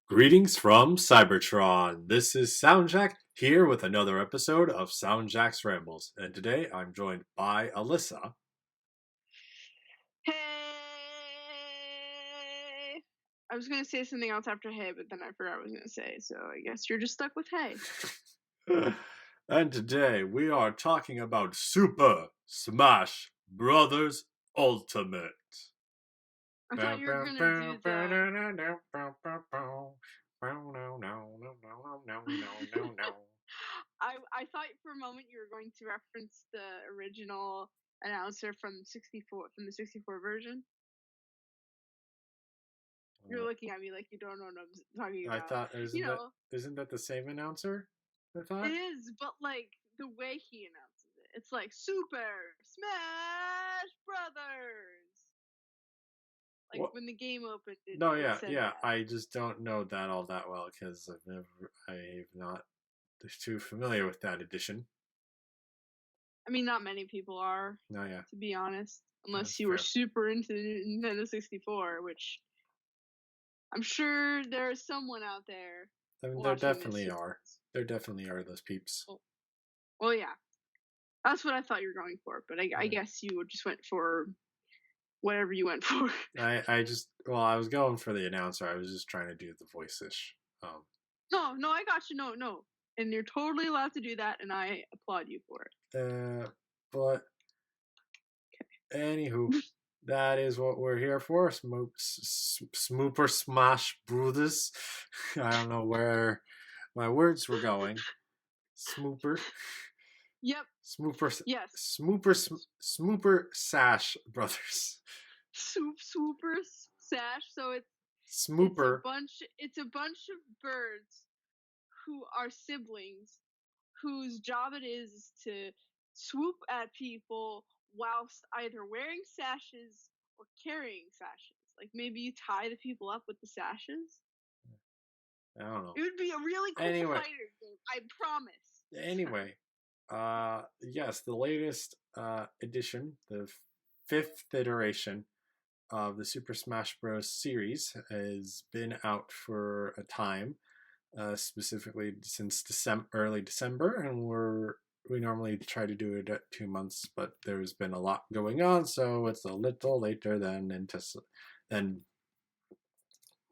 Greetings from Cybertron. This is SoundJack here with another episode of SoundJack's Rambles. And today I'm joined by Alyssa. Hey! I was going to say something else after hey, but then I forgot what I was going to say, so I guess you're just stuck with hey. And today we are talking about Super Smash Brothers Ultimate. I thought you were going to do the... I thought for a moment you were going to reference the original announcer from the 64 version. You're looking at me like you don't know what I'm talking about. I thought, isn't that the same announcer? I thought? It is, but like the way he announces it, it's like Super Smash Brothers. Like what? when the game opened. Yeah. I just don't know that all that well because I've not too familiar with that edition. I mean, not many people are. No, yeah. To be honest, unless That's you were fair. super into Nintendo 64, which I'm sure there's someone out there. I mean, there definitely are. There definitely are those peeps. Well, yeah. That's what I thought you were going for, but I guess you just went for whatever you went for. I was going for the announcer. I was just trying to do the voice-ish. No, I got you. No. And you're totally allowed to do that, and I applaud you for it. But anywho, that is what we're here for. Smooper Smash Brothers. I don't know where my words were going. Smooper. Yep. Smooper. Yes. Smooper Sash Brothers. Swooper Sash. So it's Smooper. It's a bunch of birds who are siblings, whose job it is to swoop at people whilst either wearing sashes or carrying sashes. Like maybe you tie the people up with the sashes. I don't know. It would be a really cool fighter game, I promise. Anyway, yes, the latest edition, the 5th iteration of the Super Smash Bros. Series has been out for a time, specifically since early December, and we normally try to do it at 2 months, but there's been a lot going on, so it's a little later than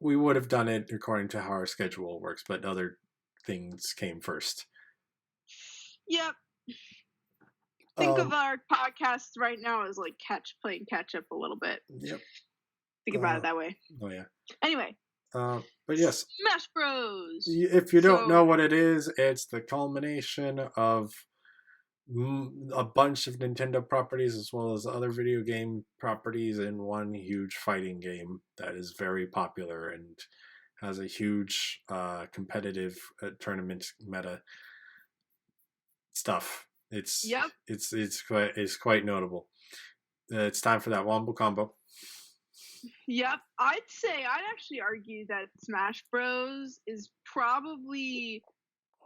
we would have done it according to how our schedule works, but other things came first. Yep. Think of our podcast right now as like playing catch up a little bit. Yep. Think about it that way. Oh yeah. Anyway. But yes. Smash Bros. If you don't know what it is, it's the culmination of a bunch of Nintendo properties as well as other video game properties in one huge fighting game that is very popular and has a huge competitive tournament meta stuff. It's quite notable. It's time for that Wombo Combo. Yep, I'd actually argue that Smash Bros is probably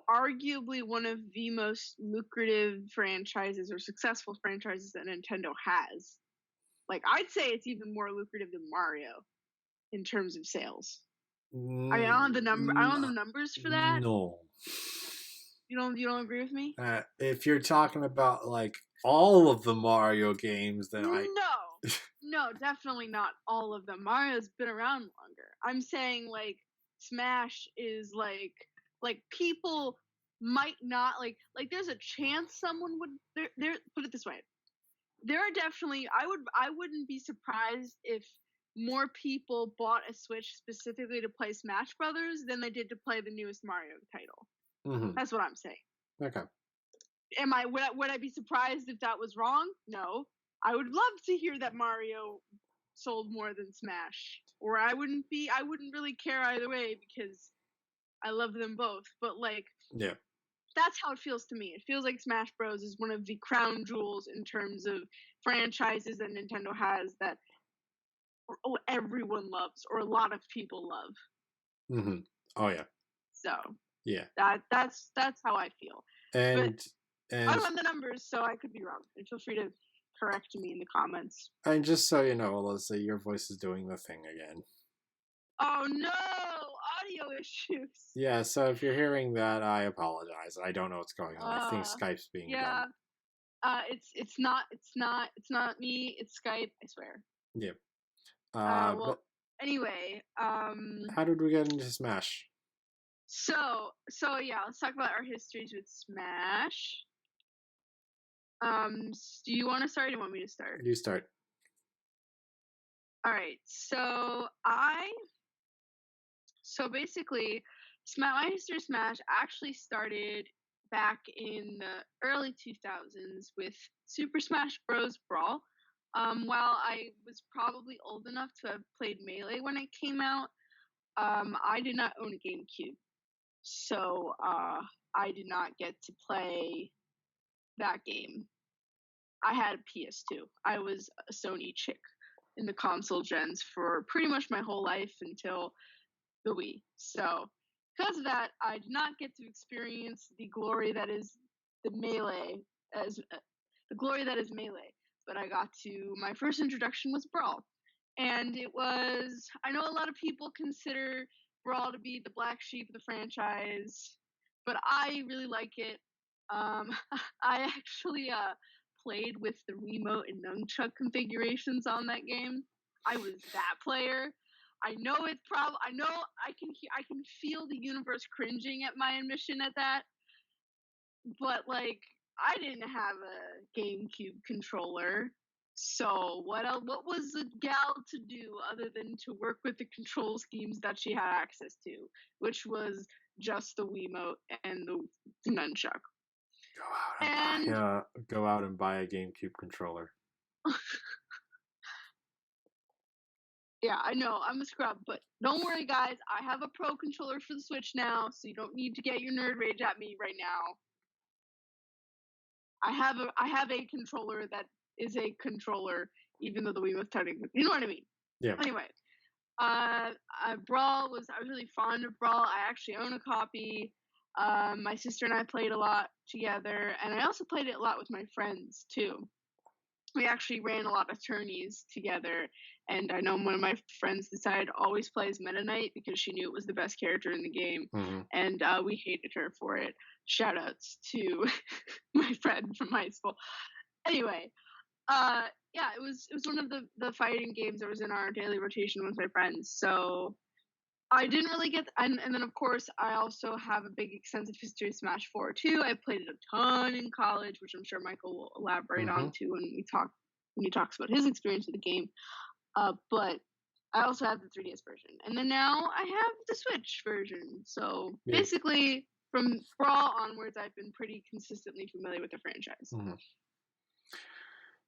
arguably one of the most lucrative franchises or successful franchises that Nintendo has. Like, I'd say it's even more lucrative than Mario in terms of sales. I don't have the numbers for that. No. You don't agree with me? If you're talking about like all of the Mario games, then No, definitely not all of them. Mario's been around longer. I'm saying like Smash is like people might not like there's a chance someone would there put it this way. There are definitely I wouldn't be surprised if more people bought a Switch specifically to play Smash Brothers than they did to play the newest Mario title. Mm-hmm. That's what I'm saying. Okay. Would I be surprised if that was wrong? No. I would love to hear that Mario sold more than Smash. Or I wouldn't really care either way because I love them both. But like, yeah, that's how it feels to me. It feels like Smash Bros is one of the crown jewels in terms of franchises that Nintendo has that everyone loves or a lot of people love. Mm-hmm. Oh yeah. So yeah, that's how I feel. And I don't have the numbers, so I could be wrong. And feel free to correct me in the comments. And just so you know, Alyssa, your voice is doing the thing again. Oh no! audio issues. Yeah, so if you're hearing that, I apologize. I don't know what's going on. I think Skype's being Yeah. dumb. It's not me. It's Skype. I swear. Yeah. Well, But anyway, how did we get into Smash? So yeah, let's talk about our histories with Smash. Do you want to start or do you want me to start? You start. All right. So basically, my history of Smash actually started back in the early 2000s with Super Smash Bros. Brawl. While I was probably old enough to have played Melee when it came out, I did not own a GameCube. So I did not get to play that game. I had a PS2. I was a Sony chick in the console gens for pretty much my whole life until the Wii. So because of that, I did not get to experience the glory that is the Melee as the glory that is Melee. But I got to my first introduction was Brawl, and it was. I know a lot of people consider Brawl to be the black sheep of the franchise, but I really like it. I actually played with the Wiimote and nunchuck configurations on that game. I was that player. I know it's I know I can feel the universe cringing at my admission at that. But like I didn't have a GameCube controller. So what was the gal to do other than to work with the control schemes that she had access to, which was just the Wiimote and the nunchuck. Go out and buy a GameCube controller. Yeah, I know, I'm a scrub, but don't worry, guys. I have a Pro controller for the Switch now, so you don't need to get your nerd rage at me right now. I have a controller that is a controller, even though the Wiimote's technically, you know what I mean? Yeah. Anyway, Brawl was, I was really fond of Brawl. I actually own a copy. My sister and I played a lot together, and I also played it a lot with my friends too. We actually ran a lot of tourneys together, and I know one of my friends decided to always play as Meta Knight because she knew it was the best character in the game, and we hated her for it. Shoutouts to my friend from high school. Anyway, yeah, it was one of the fighting games that was in our daily rotation with my friends. So I didn't really get, and then of course I also have a big extensive history of Smash 4 too. I played it a ton in college, which I'm sure Michael will elaborate on too when he talks about his experience with the game. But I also have the 3DS version, and then now I have the Switch version. So basically, from Brawl onwards, I've been pretty consistently familiar with the franchise.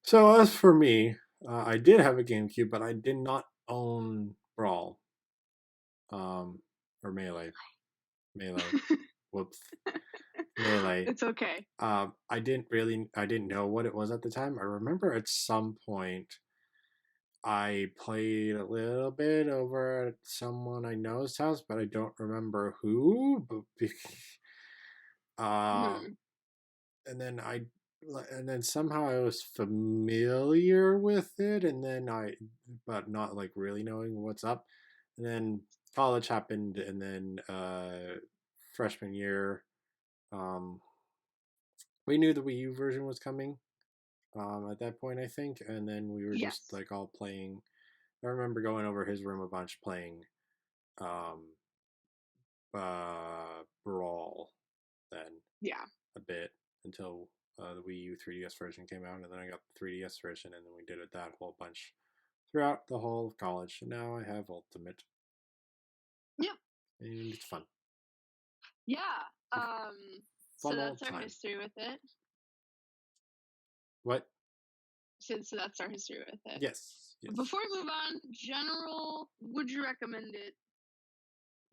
So as for me, I did have a GameCube, but I did not own Brawl. Or Melee. Whoops. Melee. It's okay. I didn't know what it was at the time. I remember at some point I played a little bit over at someone I know's house, but I don't remember who. And then somehow I was familiar with it, but not like really knowing what's up. And then college happened, and then freshman year, we knew the Wii U version was coming at that point, I think, and then we were just like all playing. I remember going over his room a bunch playing Brawl then. Yeah. A bit until the Wii U 3DS version came out, and then I got the 3DS version, and then we did it that whole bunch throughout the whole of college. And now I have Ultimate. Yep. And it's fun. Yeah. So that's our history with it. What? So that's our history with it. Yes. Before we move on, general, would you recommend it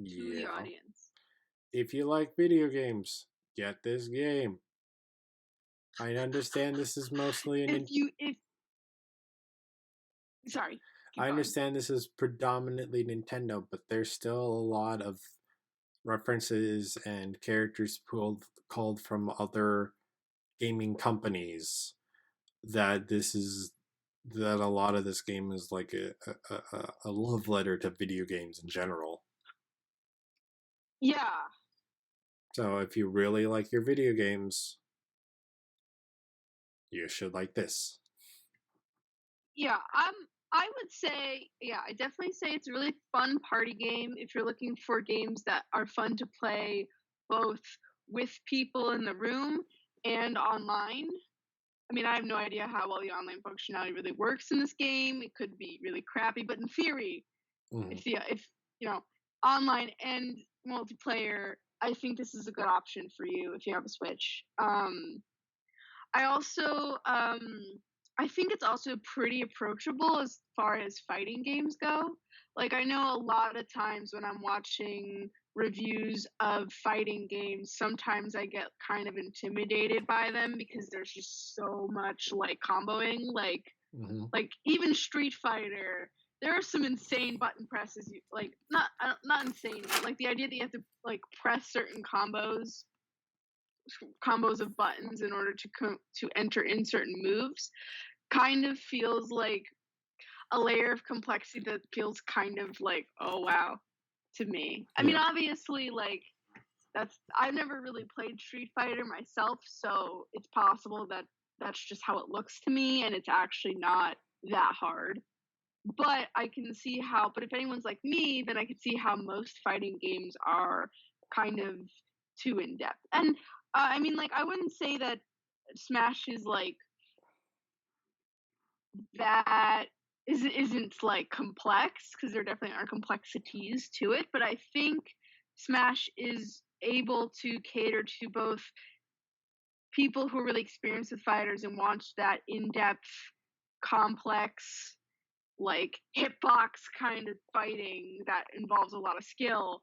to the audience? If you like video games, get this game. I understand this is mostly Sorry. I understand this is predominantly Nintendo, but there's still a lot of references and characters called from other gaming companies. That a lot of this game is like a love letter to video games in general. Yeah. So if you really like your video games, you should like this. Yeah, I would say, yeah, I definitely say it's a really fun party game if you're looking for games that are fun to play both with people in the room and online. I mean, I have no idea how well the online functionality really works in this game. It could be really crappy, but in theory, Mm-hmm. if you know, online and multiplayer, I think this is a good option for you if you have a Switch. I also I think it's also pretty approachable as far as fighting games go. Like I know a lot of times when I'm watching reviews of fighting games, sometimes I get kind of intimidated by them because there's just so much like comboing, Mm-hmm. like even Street Fighter. There are some insane button presses, like not insane, but like the idea that you have to like press certain combos of buttons in order to enter in certain moves kind of feels like a layer of complexity that feels kind of like, oh wow, to me. I mean, Yeah. obviously, like I've never really played Street Fighter myself, so it's possible that that's just how it looks to me, and it's actually not that hard. But I can see how. But if anyone's like me, then I can see how most fighting games are kind of too in depth. And I mean, like I wouldn't say that Smash is like that isn't like complex because there definitely are complexities to it, but I think Smash is able to cater to both people who are really experienced with fighters and want that in-depth, complex, like hitbox kind of fighting that involves a lot of skill,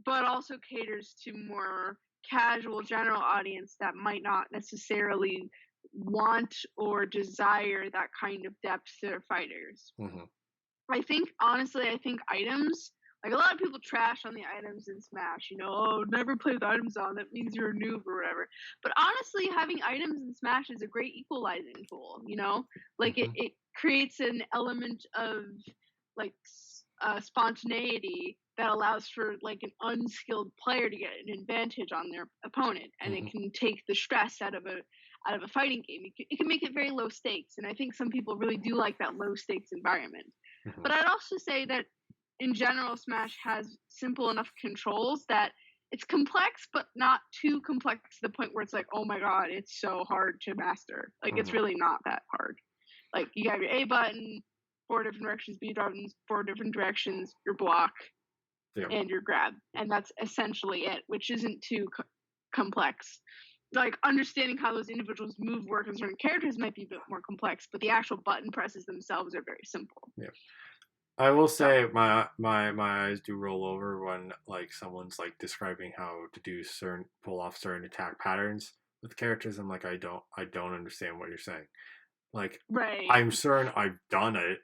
but also caters to more casual general audience that might not necessarily want or desire that kind of depth to their fighters. Mm-hmm. I think honestly, I think items, like a lot of people trash on the items in Smash, oh, never play with items on, that means you're a noob or whatever. But honestly, having items in Smash is a great equalizing tool, like Mm-hmm. it creates an element of like spontaneity that allows for like an unskilled player to get an advantage on their opponent, and Mm-hmm. it can take the stress out of a fighting game. It can make it very low stakes, and I think some people really do like that low stakes environment. Mm-hmm. But I'd also say that in general, Smash has simple enough controls that it's complex, but not too complex to the point where it's like, oh my god, it's so hard to master. Like it's Mm-hmm. really not that hard. Like you have your A button, 4 different directions, B buttons, 4 different directions, your block, Yeah. and your grab, and that's essentially it, which isn't too complex. Like understanding how those individuals move work on certain characters might be a bit more complex, but the actual button presses themselves are very simple. Yeah. I will So say my eyes do roll over when like someone's like describing how to do certain pull off certain attack patterns with characters. I'm like, I don't understand what you're saying. Like right. I'm certain I've done it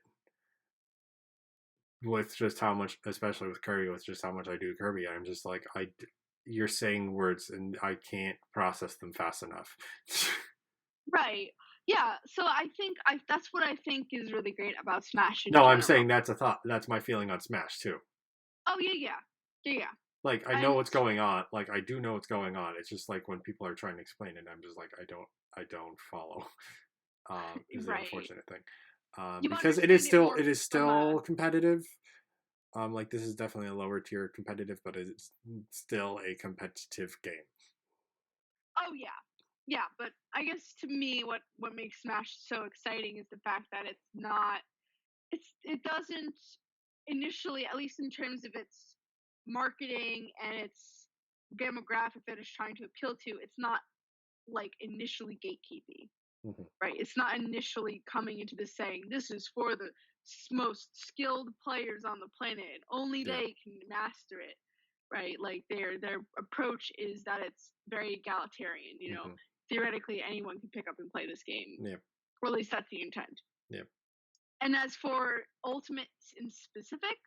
with just how much, especially with Kirby, with just how much I do Kirby. I'm just like you're saying words and I can't process them fast enough. Right. Yeah. So I think that's what I think is really great about Smash in No, I'm general. saying that's a thought. That's my feeling on Smash too. Oh yeah. Like I know And what's going on. Like I do know what's going on. It's just like when people are trying to explain it, I'm just like I don't follow. Is the right. unfortunate thing. You Because understand it more it is from a. still competitive. Like this is definitely a lower tier competitive, but it's still a competitive game. Oh yeah. Yeah, but I guess to me what makes Smash so exciting is the fact that it's not it doesn't initially, at least in terms of its marketing and its demographic that it's trying to appeal to, it's not like initially gatekeepy. Mm-hmm. Right? It's not initially coming into this saying this is for the most skilled players on the planet. Only Yeah. they can master it. Right? Like their approach is that it's very egalitarian. Mm-hmm. Theoretically, anyone can pick up and play this game, Yeah. or at least that's the intent. Yeah. And as for Ultimates in specific,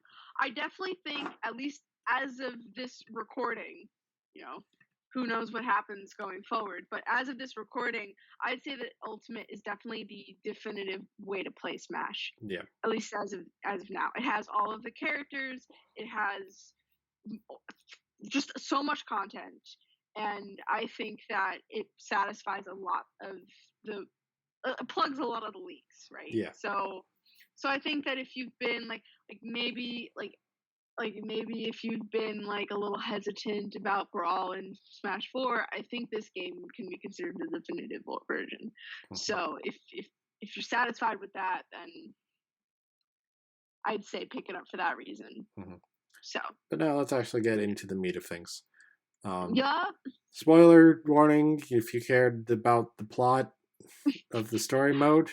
I definitely think, at least as of this recording, you know, who knows what happens going forward, but as of this recording, I'd say that Ultimate is definitely the definitive way to play Smash. Yeah. At least as of now. It has all of the characters, it has just so much content, and I think that it satisfies a lot of the plugs a lot of the leaks, right? Yeah. So I think that if you've been maybe maybe if you've been like a little hesitant about Brawl and Smash 4, I think this game can be considered the definitive version. So if you're satisfied with that, then I'd say pick it up for that reason. So, but now let's actually get into the meat of things. yeah. Spoiler warning: if you cared about the plot of the story mode.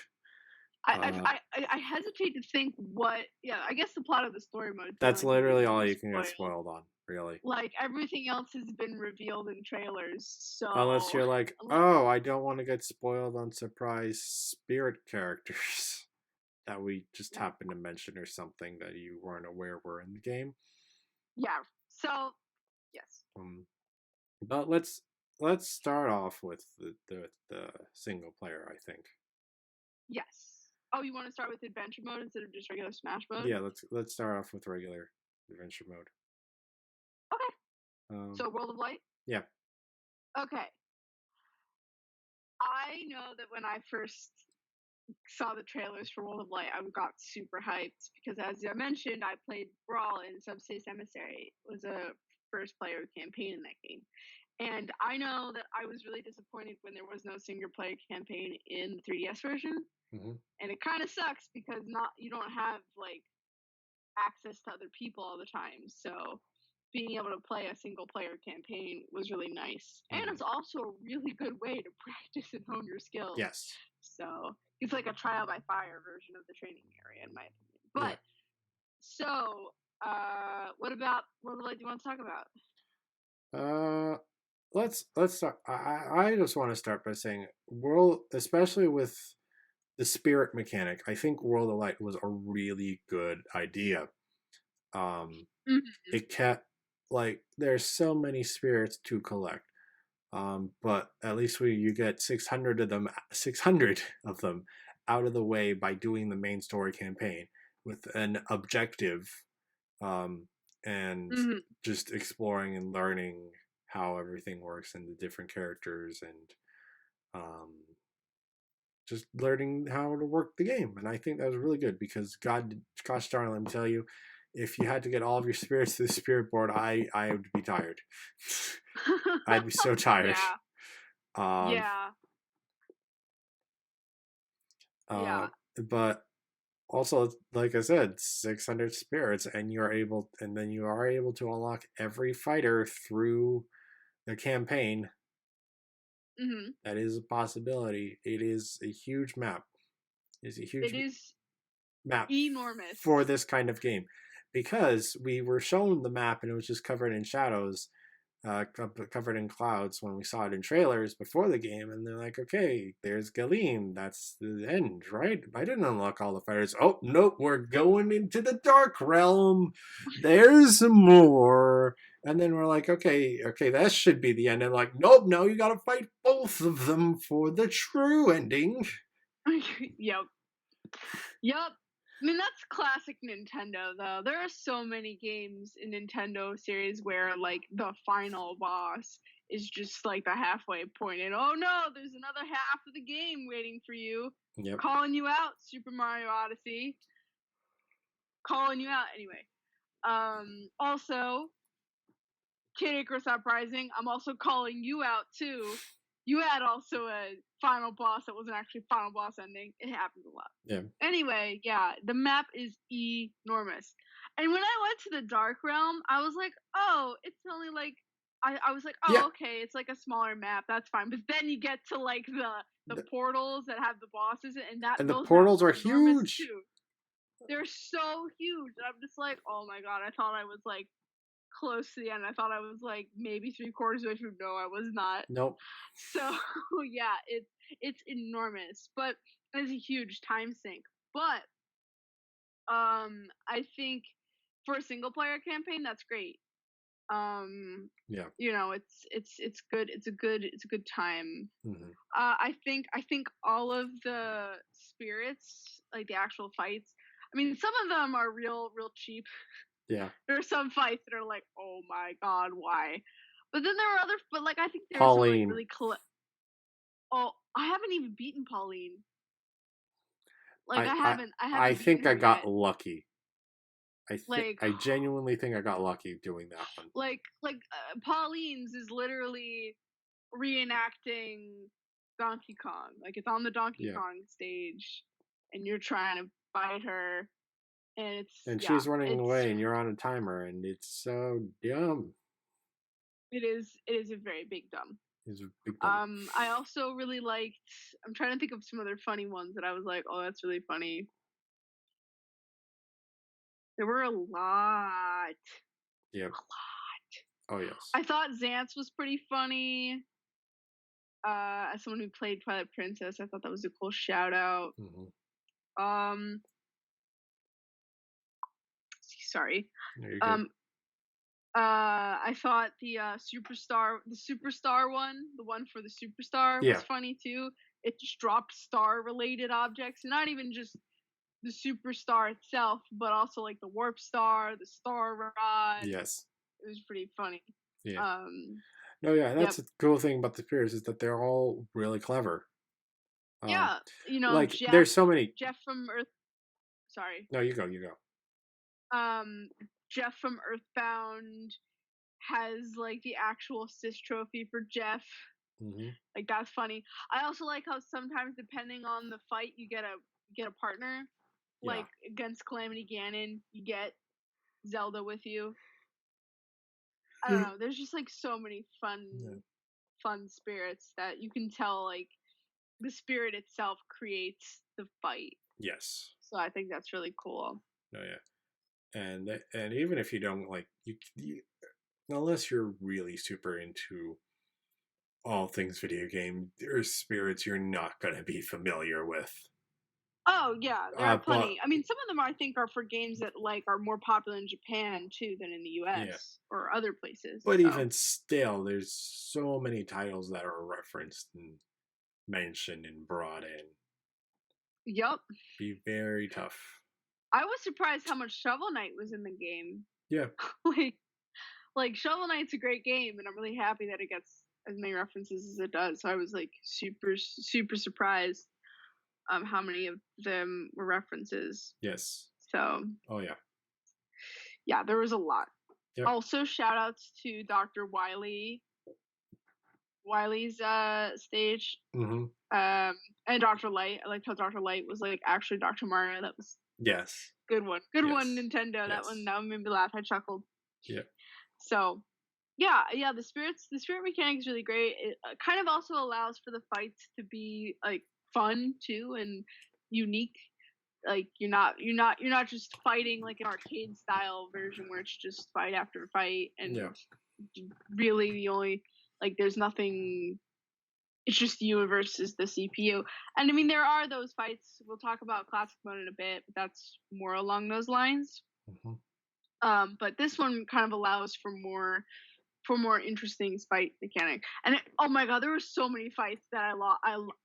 I hesitate to think what. Yeah, I guess the plot of the story mode. That's literally all you can get spoiled on, really. Like everything else has been revealed in trailers, so unless you're like, oh, I don't want to get spoiled on surprise spirit characters that we just happened to mention or something that you weren't aware were in the game. Yeah. So, yes. But let's start off with the single player, I think. Yes. Oh, you want to start with adventure mode instead of just regular Smash mode? Yeah, let's start off with regular adventure mode. Okay. So World of Light? Yeah. Okay. I know that when I first saw the trailers for World of Light, I got super hyped because, as I mentioned, I played Brawl and Subspace Emissary. It was a first player campaign in that game. And I know that I was really disappointed when there was no single player campaign in the 3DS version. And it kind of sucks because you don't have like access to other people all the time. So being able to play a single player campaign was really nice. And it's also a really good way to practice and hone your skills. Yes. So it's like a trial by fire version of the training area, in my opinion. But so what about World of Light do you want to talk about? Let's start. I just want to start by saying especially with the spirit mechanic, I think World of Light was a really good idea. It kept there's so many spirits to collect, but at least you get 600 of them out of the way by doing the main story campaign with an objective, and just exploring and learning how everything works and the different characters, and just learning how to work the game. And I think that was really good because gosh darn, let me tell you, if you had to get all of your spirits to the spirit board, I would be tired. I'd be so tired. Yeah. But also, like I said, 600 spirits, and you are able to unlock every fighter through the campaign. That is a possibility. It is a huge map. It is map enormous for this kind of game, because we were shown the map and it was just covered in shadows, covered in clouds when we saw it in trailers before the game, and they're like, okay, there's Galeen, that's the end, right? I didn't unlock all the fighters. Oh nope, we're going into the Dark Realm, there's more. And then we're like, okay, that should be the end. And like, nope, no, you gotta fight both of them for the true ending. Yep. I mean, that's classic Nintendo, though. There are so many games in Nintendo series where, like, the final boss is just, like, the halfway point. And, oh, no, there's another half of the game waiting for you. Yep. Calling you out, Super Mario Odyssey. Calling you out, anyway. Also, Kid Icarus Uprising, I'm also calling you out, too. You had also a final boss that wasn't actually final boss ending. It happens a lot. Yeah. Anyway, yeah, the map is enormous. And when I went to the Dark Realm, I was like, oh, it's only like I was like, oh, okay, it's like a smaller map. That's fine. But then you get to like the portals that have the bosses, and the portals are huge too. They're so huge. And I'm just like, oh my god, I thought I was like close to the end. I thought I was like maybe 3/4 way through. No, I was not. Nope. So yeah, it's enormous, but it's a huge time sink. But I think for a single player campaign, that's great. Yeah. You know, it's good. It's a good time. I think all of the spirits, like the actual fights. I mean, some of them are real cheap. Yeah. There are some fights that are like, oh my god, why? But then there are other, but like I think there are some like Pauline. really Oh, I haven't even beaten Pauline. Like I haven't I beaten think I her got yet. lucky. Like I genuinely think I got lucky doing that one. Pauline's is literally reenacting Donkey Kong. Like it's on the Donkey Kong stage, and you're trying to fight her, and she's running away, and you're on a timer, and it's so dumb. It is a very big dumb. It's a big dumb. I also really liked. I'm trying to think of some other funny ones that I was like, oh, that's really funny. There were a lot. Yep. A lot. Oh yes. I thought Xance was pretty funny. As someone who played Twilight Princess, I thought that was a cool shout out. Mm-hmm. Sorry. No, you're good. I thought the superstar one, the one for the superstar, was funny too. It just dropped star-related objects, and not even just the superstar itself, but also like the warp star, the star rod. Yes, it was pretty funny. Yeah. No, yeah, that's the cool thing about the spirits is that they're all really clever. Yeah, like there's so many. Jeff from Earth. Sorry. No, you go. Jeff from Earthbound has like the actual sis trophy for Jeff. Mm-hmm. Like that's funny. I also like how sometimes depending on the fight you get a partner. Like against Calamity Ganon, you get Zelda with you. I don't know. There's just like so many fun spirits that you can tell like the spirit itself creates the fight. Yes. So I think that's really cool. Oh yeah, and even if you don't like you unless you're really super into all things video game, there's spirits you're not going to be familiar with. Oh yeah, there are plenty. I mean, some of them I think are for games that like are more popular in Japan too than in the U.S. or other places. But even still, there's so many titles that are referenced and mentioned and brought in. Yep. Be very tough. I was surprised how much Shovel Knight was in the game. Yeah. like Shovel Knight's a great game, and I'm really happy that it gets as many references as it does. So I was like super surprised. How many of them were references? Yes. So. Oh yeah. Yeah, there was a lot. Yep. Also, shout outs to Dr. Wiley's stage. Mm-hmm. And Dr. Light. I liked how Dr. Light was like actually Dr. Mario. That was good one. Good one, Nintendo. That one made me laugh. I chuckled. Yeah. So, yeah. The spirit mechanic is really great. It kind of also allows for the fights to be like fun too and unique. Like you're not just fighting like an arcade style version where it's just fight after fight and really the only like there's nothing. It's just you versus the CPU. And I mean there are those fights. We'll talk about classic mode in a bit, but that's more along those lines. Mm-hmm. But this one kind of allows for more interesting fight mechanic. And oh my god, there were so many fights that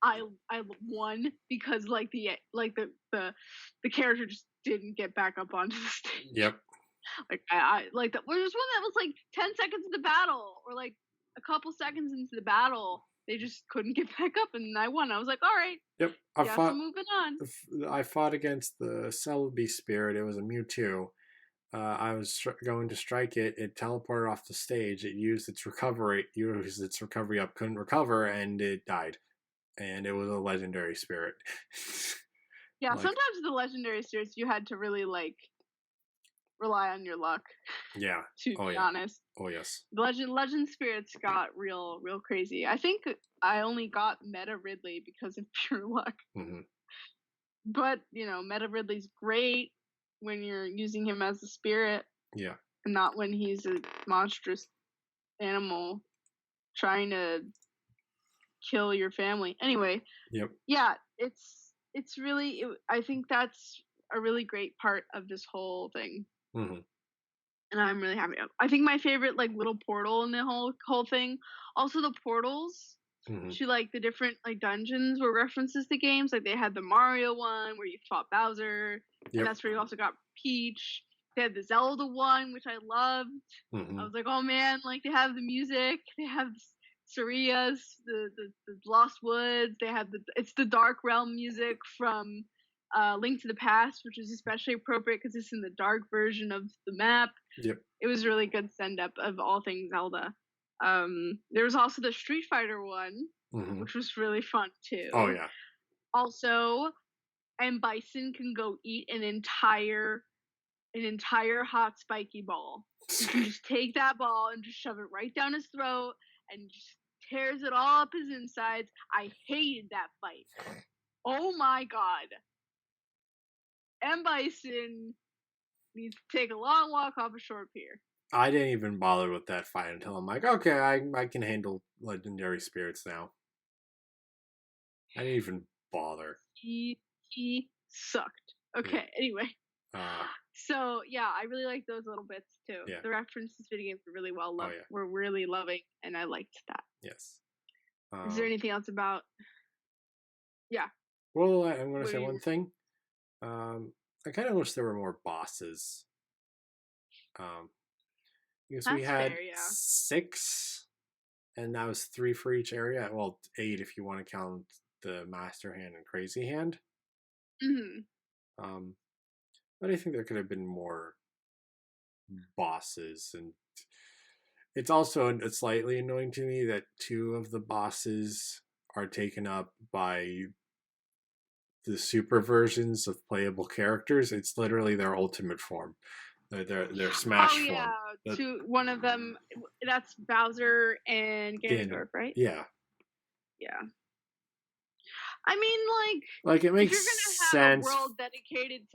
I won because like the character just didn't get back up onto the stage. Yep. Like I like that. There was one that was like 10 seconds into the battle or like a couple seconds into the battle. They just couldn't get back up, and I won. I was like, all right. Yep. Moving on. I fought against the Celebi spirit. It was a Mewtwo. I was going to strike it. It teleported off the stage. It used its recovery up, couldn't recover, and it died. And it was a legendary spirit. Yeah, sometimes the legendary spirits you had to really like rely on your luck. Yeah. To be honest. Oh yes. The legend spirits got real crazy. I think I only got Meta Ridley because of pure luck. Mm-hmm. But Meta Ridley's great when you're using him as a spirit. Yeah. And not when he's a monstrous animal trying to kill your family. Anyway. Yep. Yeah, it's really I think that's a really great part of this whole thing. Mm-hmm. And I'm really happy. I think my favorite like little portal in the whole thing. Also the portals to like the different like dungeons were references to games. Like they had the Mario one where you fought Bowser. Yep. And that's where you also got Peach. They had the Zelda one, which I loved. Mm-hmm. I was like, oh man, like they have the music, they have Saria's, the Lost Woods, they have it's the Dark Realm music from Link to the Past, which is especially appropriate because it's in the dark version of the map. Yep. It was a really good send up of all things Zelda. There was also the Street Fighter one, Mm-hmm. which was really fun too. Oh yeah. Also, M. Bison can go eat an entire hot spiky ball. You can just take that ball and just shove it right down his throat and just tears it all up his insides. I hated that fight. Oh my god. M. Bison needs to take a long walk off a short pier. I didn't even bother with that fight until I'm like, okay, I can handle legendary spirits now. I didn't even bother. He sucked. Okay, anyway. So yeah, I really like those little bits too. Yeah. The references to video games were really well loved. yeah. Were really loving, and I liked that. Yes. Is there anything else about? Yeah. Well, I'm going to say one thing. I kind of wish there were more bosses. Because we had fair, yeah. 6, and that was 3 for each area. Well, 8 if you want to count the Master Hand and Crazy Hand. Mm-hmm. But I think there could have been more bosses, and it's also slightly annoying to me that 2 of the bosses are taken up by the super versions of playable characters. It's literally their ultimate form, their Smash form. One of them, that's Bowser and Ganondorf, right? Yeah. I mean, like it makes if you're gonna have a world dedicated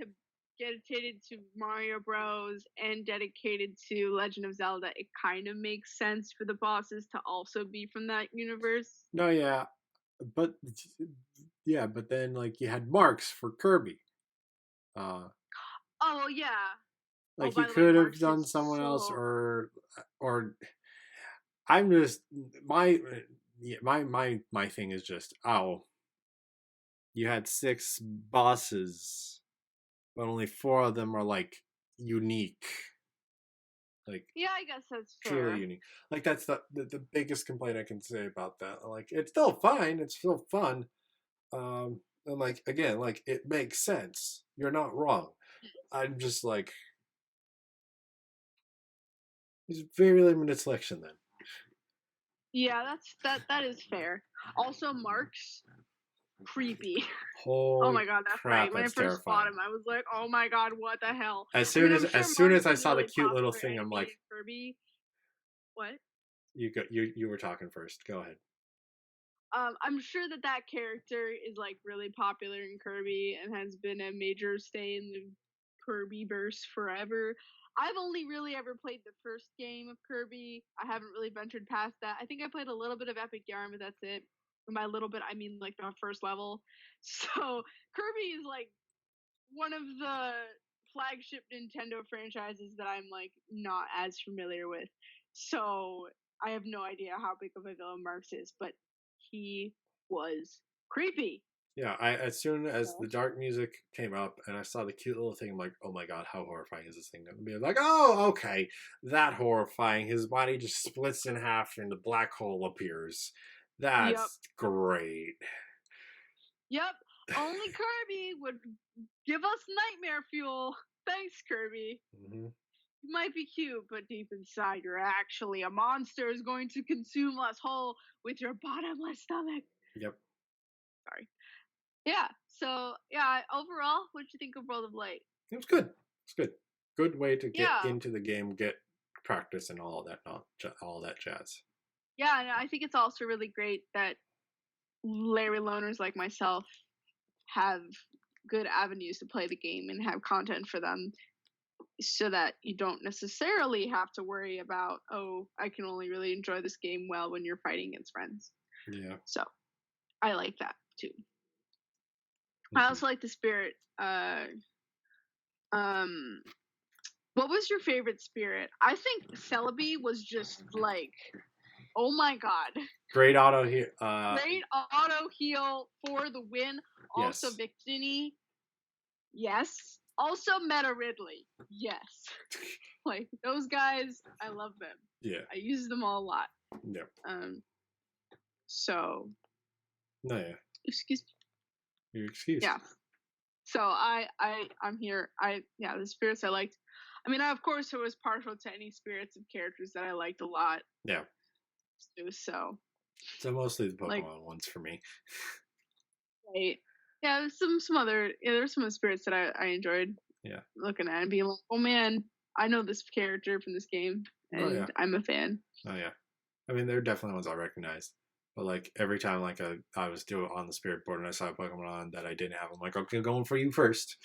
to Mario Bros. And dedicated to Legend of Zelda, it kind of makes sense for the bosses to also be from that universe. No, yeah, but then you had Marks for Kirby. Oh yeah. You could have done someone else, or I'm just my thing is just you had 6 bosses, but only 4 of them are unique. Yeah, I guess that's fair. Truly unique. That's the biggest complaint I can say about that. It's still fine. It's still fun. And again, it makes sense. You're not wrong. I'm just there's very limited selection then. Yeah, that is fair. Also, Mark's creepy. Holy oh my god, that's crap, right. When I first terrifying. Fought him, I was like, oh my god, what the hell? As soon as I saw the cute little thing, I'm like, Kirby. What? You were talking first. Go ahead. I'm sure that character is really popular in Kirby and has been a major stay in the Kirby verse forever. I've only really ever played the first game of Kirby. I haven't really ventured past that. I think I played a little bit of Epic Yarn, but that's it. And by a little bit, I mean the first level. So Kirby is one of the flagship Nintendo franchises that I'm not as familiar with. So I have no idea how big of a villain Marks is, but he was creepy. Yeah, as soon as the dark music came up and I saw the cute little thing, I'm like, oh my god, how horrifying is this thing going to be? I'm like, oh, okay, that horrifying. His body just splits in half and the black hole appears. That's great. Yep, only Kirby would give us nightmare fuel. Thanks, Kirby. Mm-hmm. You might be cute, but deep inside, you're actually a monster who's going to consume us whole with your bottomless stomach. Yep. Sorry. Yeah. So yeah. Overall, what did you think of World of Light? It was good. It's good. Good way to get into the game, get practice, and all that jazz. Yeah, and I think it's also really great that Larry Loners like myself have good avenues to play the game and have content for them, so that you don't necessarily have to worry about, I can only really enjoy this game well when you're fighting against friends. Yeah. So I like that too. Mm-hmm. I also like the spirit. What was your favorite spirit? I think Celebi was just oh my god. Great auto heal. Great auto heal for the win. Also, yes. Victini. Yes. Also, Meta Ridley. Yes. Like, those guys, I love them. Yeah. I use them all a lot. Yeah. So. No, yeah. Excuse me. You're excused. Yeah. So I'm here. The spirits I liked. I mean, I of course was partial to any spirits of characters that I liked a lot. Yeah. So Mostly the Pokemon ones for me. Right. Yeah, there's some other there's some spirits that I enjoyed. Yeah. Looking at and being like, oh man, I know this character from this game, and I'm a fan. Oh yeah. I mean, there are definitely ones I recognize. But like every time I was doing on the spirit board and I saw a Pokemon on that I didn't have, I'm like, okay, going for you first.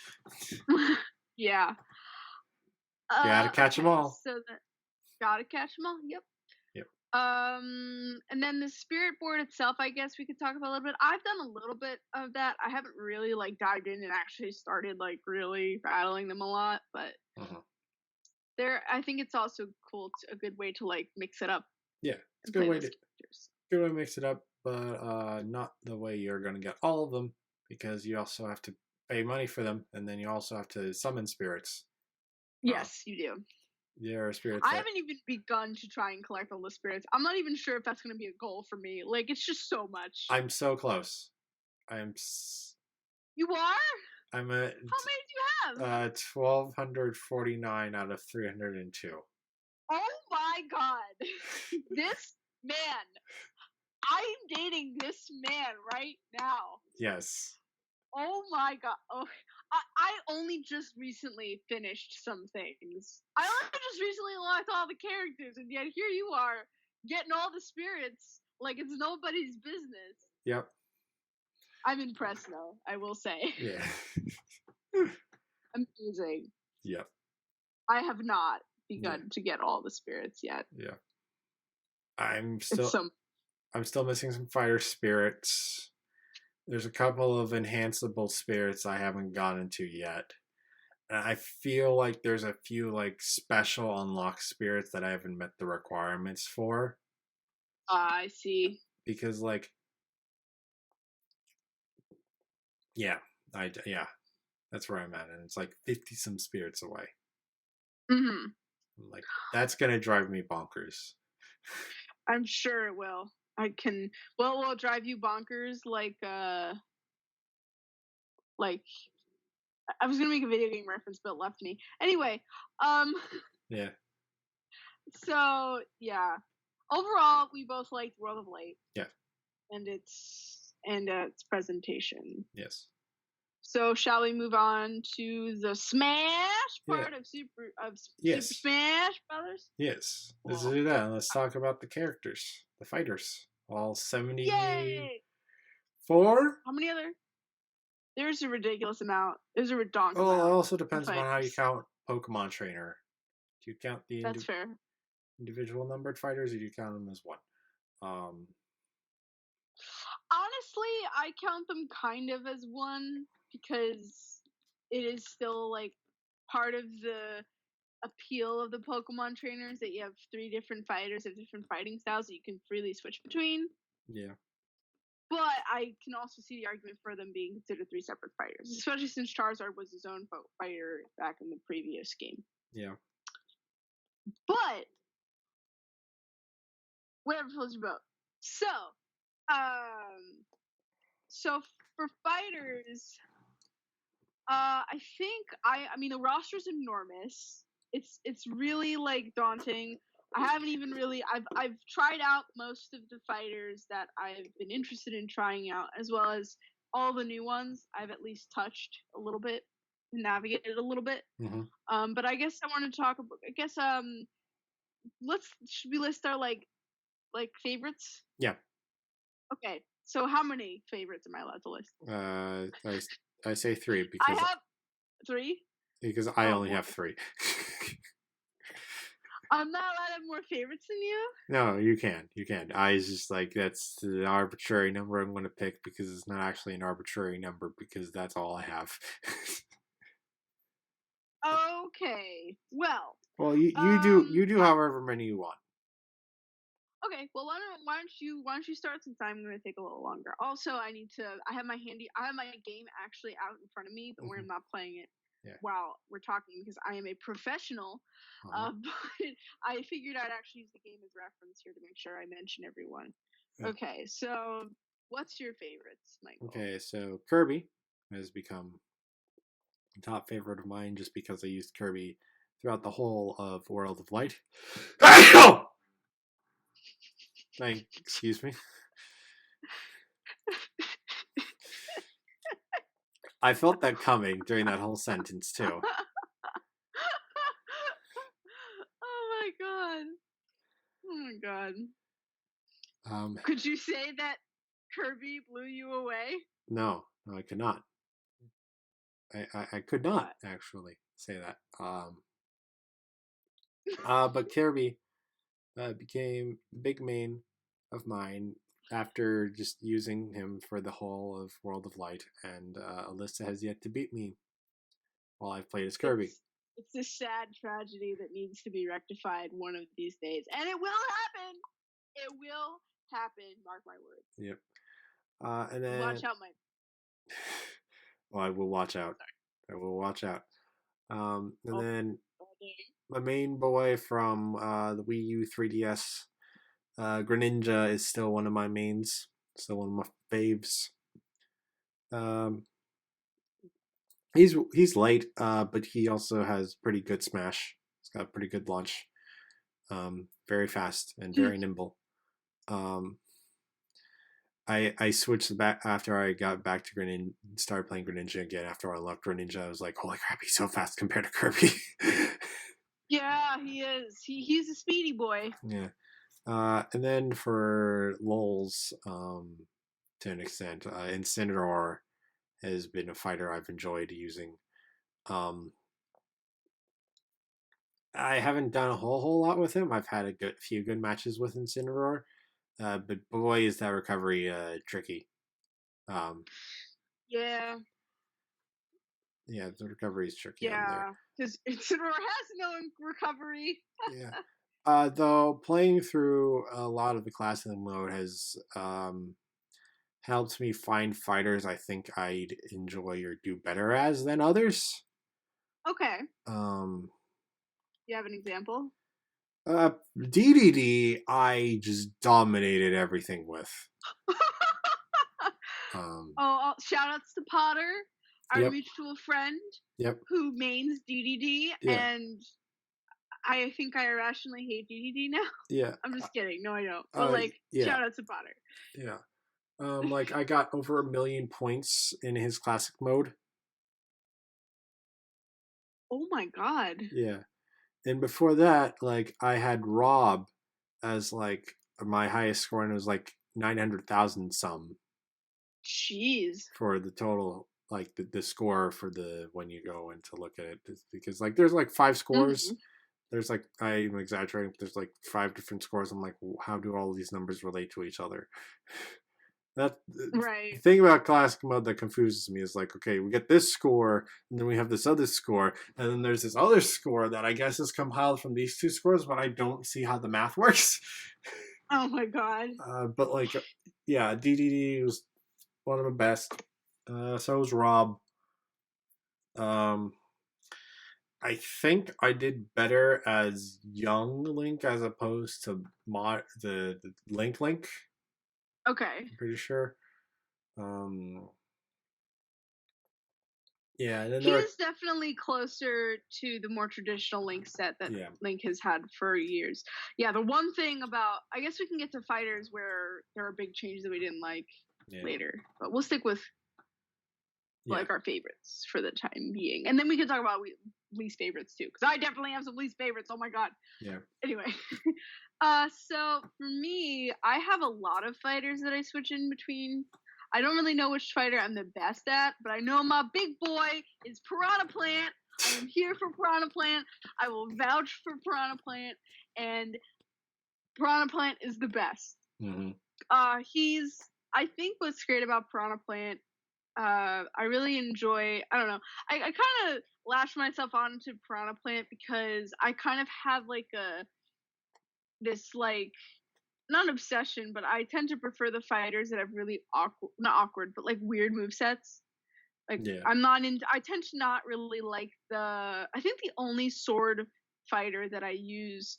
Yeah. Gotta catch them all. So gotta catch them all. Yep. And then the spirit board itself, I guess we could talk about a little bit. I've done a little bit of that. I haven't really like dived in and actually started like really battling them a lot, but I think it's also cool. A good way to like mix it up. Yeah, it's a good way to mix it up, but not the way you're gonna get all of them, because you also have to pay money for them, and then you also have to summon spirits. Yes, you do. There are spirits. I haven't even begun to try and collect all the spirits. I'm not even sure if that's going to be a goal for me. Like, it's just so much. I'm so close. You are? I'm at. How many do you have? 1,249 out of 302. Oh my god. This man. I'm dating this man right now. Yes. Oh my god. Oh, I only just recently finished some things. I only just recently locked all the characters, and yet here you are, getting all the spirits like it's nobody's business. Yep. I'm impressed, though, I will say. Yeah. Amazing. Yep. I have not begun to get all the spirits yet. Yeah. I'm still missing some fighter spirits. There's a couple of enhanceable spirits I haven't gotten to yet. And I feel like there's a few like special unlocked spirits that I haven't met the requirements for. I see. Because like that's where I'm at, and it's like 50 some spirits away. Mm-hmm. Like, that's gonna drive me bonkers. I'm sure it will. Will drive you bonkers like I was gonna make a video game reference, but it left me. Anyway, Yeah. So yeah, overall, we both liked World of Light. Yeah. And its presentation. Yes. So shall we move on to the Smash part of Super Smash Brothers? Yes. Let's do that. Let's talk about the characters, the fighters. All 74. How many other? There's a ridiculous amount. There's a redonkulous amount. Well, it also depends on how you count Pokemon Trainer. Do you count the That's fair. Individual numbered fighters, or do you count them as one? Honestly, I count them kind of as one, because it is still like part of the appeal of the Pokemon trainers that you have 3 different fighters of different fighting styles that you can freely switch between. Yeah. But I can also see the argument for them being considered 3 separate fighters, especially since Charizard was his own fighter back in the previous game. Yeah. But whatever floats your boat. So for fighters, I think I mean the roster's enormous. It's really like daunting. I haven't even really I've tried out most of the fighters that I've been interested in trying out, as well as all the new ones I've at least touched a little bit and navigated a little bit. Mm-hmm. But I guess I want to talk about should we list our like favorites? Yeah. Okay. So how many favorites am I allowed to list? I say 3 because I have 3. Because I only have 3. I'm not allowed to have more favorites than you? No, you can. You can. I just like, that's the arbitrary number I'm going to pick, because it's not actually an arbitrary number, because that's all I have. Okay. Well, you do however many you want. Okay, well why don't you start, since I'm going to take a little longer. Also, I have my game actually out in front of me, but where I'm not playing it. while we're talking because I am a professional. But I figured I'd actually use the game as reference here to make sure I mention everyone. Yeah. Okay, so what's your favorites, Michael? Okay, so Kirby has become a top favorite of mine just because I used Kirby throughout the whole of World of Light. Excuse me. I felt that coming during that whole sentence too. Oh my god. Oh my god. Could you say that Kirby blew you away? No, I could not. I could not actually say that. But Kirby became the big main of mine after just using him for the whole of World of Light, and Alyssa has yet to beat me while I've played as Kirby. It's a sad tragedy that needs to be rectified one of these days, and it will happen. It will happen. Mark my words. Yep. And then watch out, Mike. Well, I will watch out. Sorry. I will watch out. Then my main boy from the Wii U 3DS, Greninja, is still one of my mains. Still one of my faves. He's light, but he also has pretty good smash. He's got a pretty good launch. Very fast and very nimble. I switched back after I got back to Greninja, started playing Greninja again. After I left Greninja, I was like, holy crap, he's so fast compared to Kirby. Yeah, he is. He's a speedy boy. Yeah. And then for lulz, to an extent, Incineroar has been a fighter I've enjoyed using. I haven't done a whole lot with him. I've had a few good matches with Incineroar. But boy, is that recovery tricky. Yeah. Yeah, the recovery is tricky. Yeah, because Incineroar has no recovery. Yeah. Though playing through a lot of the classic mode has helped me find fighters I think I'd enjoy or do better as than others. Okay. You have an example? DDD, I just dominated everything with. Shout outs to Potter, our mutual friend, who mains DDD, and I think I irrationally hate DDD now. Yeah. I'm just kidding. No, I don't. But shout outs to Potter. Yeah. I got over 1 million points in his classic mode. Oh my god. Yeah. And before that, I had Rob as my highest score, and it was 900,000 some. Jeez. For the total, the score for the when you go in to look at it, because there's 5 scores. Mm-hmm. There's I'm exaggerating, but there's 5 different scores. I'm like, how do all these numbers relate to each other? That right. The thing about classic mode that confuses me is okay, we get this score, and then we have this other score, and then there's this other score that I guess is compiled from these 2 scores, but I don't see how the math works. Oh my god. But DDD was one of the best. So was Rob. I think I did better as young Link as opposed to the Link. Okay. I'm pretty sure. Yeah, and then he's definitely closer to the more traditional Link set that Link has had for years. Yeah, the one thing about, I guess we can get to fighters where there are big changes that we didn't like later, but we'll stick with our favorites for the time being, and then we can talk about least favorites too, because I definitely have some least favorites. Oh my god. Yeah. Anyway, so for me, I have a lot of fighters that I switch in between. I don't really know which fighter I'm the best at, but I know my big boy is Piranha Plant. I am here for Piranha Plant. I will vouch for Piranha Plant, and Piranha Plant is the best. Mm-hmm. I think what's great about Piranha Plant, I really enjoy, I don't know, I kind of latched myself onto Piranha Plant because I kind of have not an obsession, but I tend to prefer the fighters that have really not awkward, but weird movesets. Like, Yeah. I tend to not really like I think the only sword fighter that I use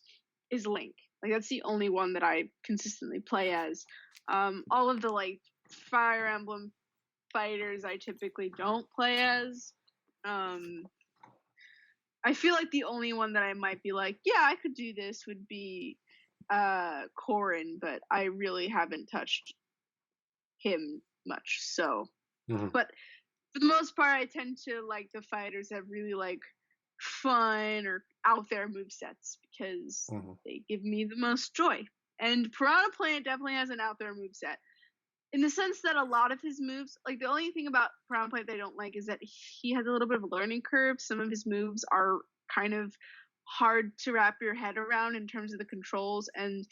is Link. Like, that's the only one that I consistently play as. All of the, like, Fire Emblem fighters I typically don't play as. I feel like the only one that I might be like, yeah, I could do this would be Corrin, but I really haven't touched him much. So, but for the most part, I tend to like the fighters that really like fun or out there movesets because they give me the most joy. And Piranha Plant definitely has an out there moveset. In the sense that a lot of his moves, like the only thing about Piranha Plant that I don't like is that he has a little bit of a learning curve. Some of his moves are kind of hard to wrap your head around in terms of the controls, and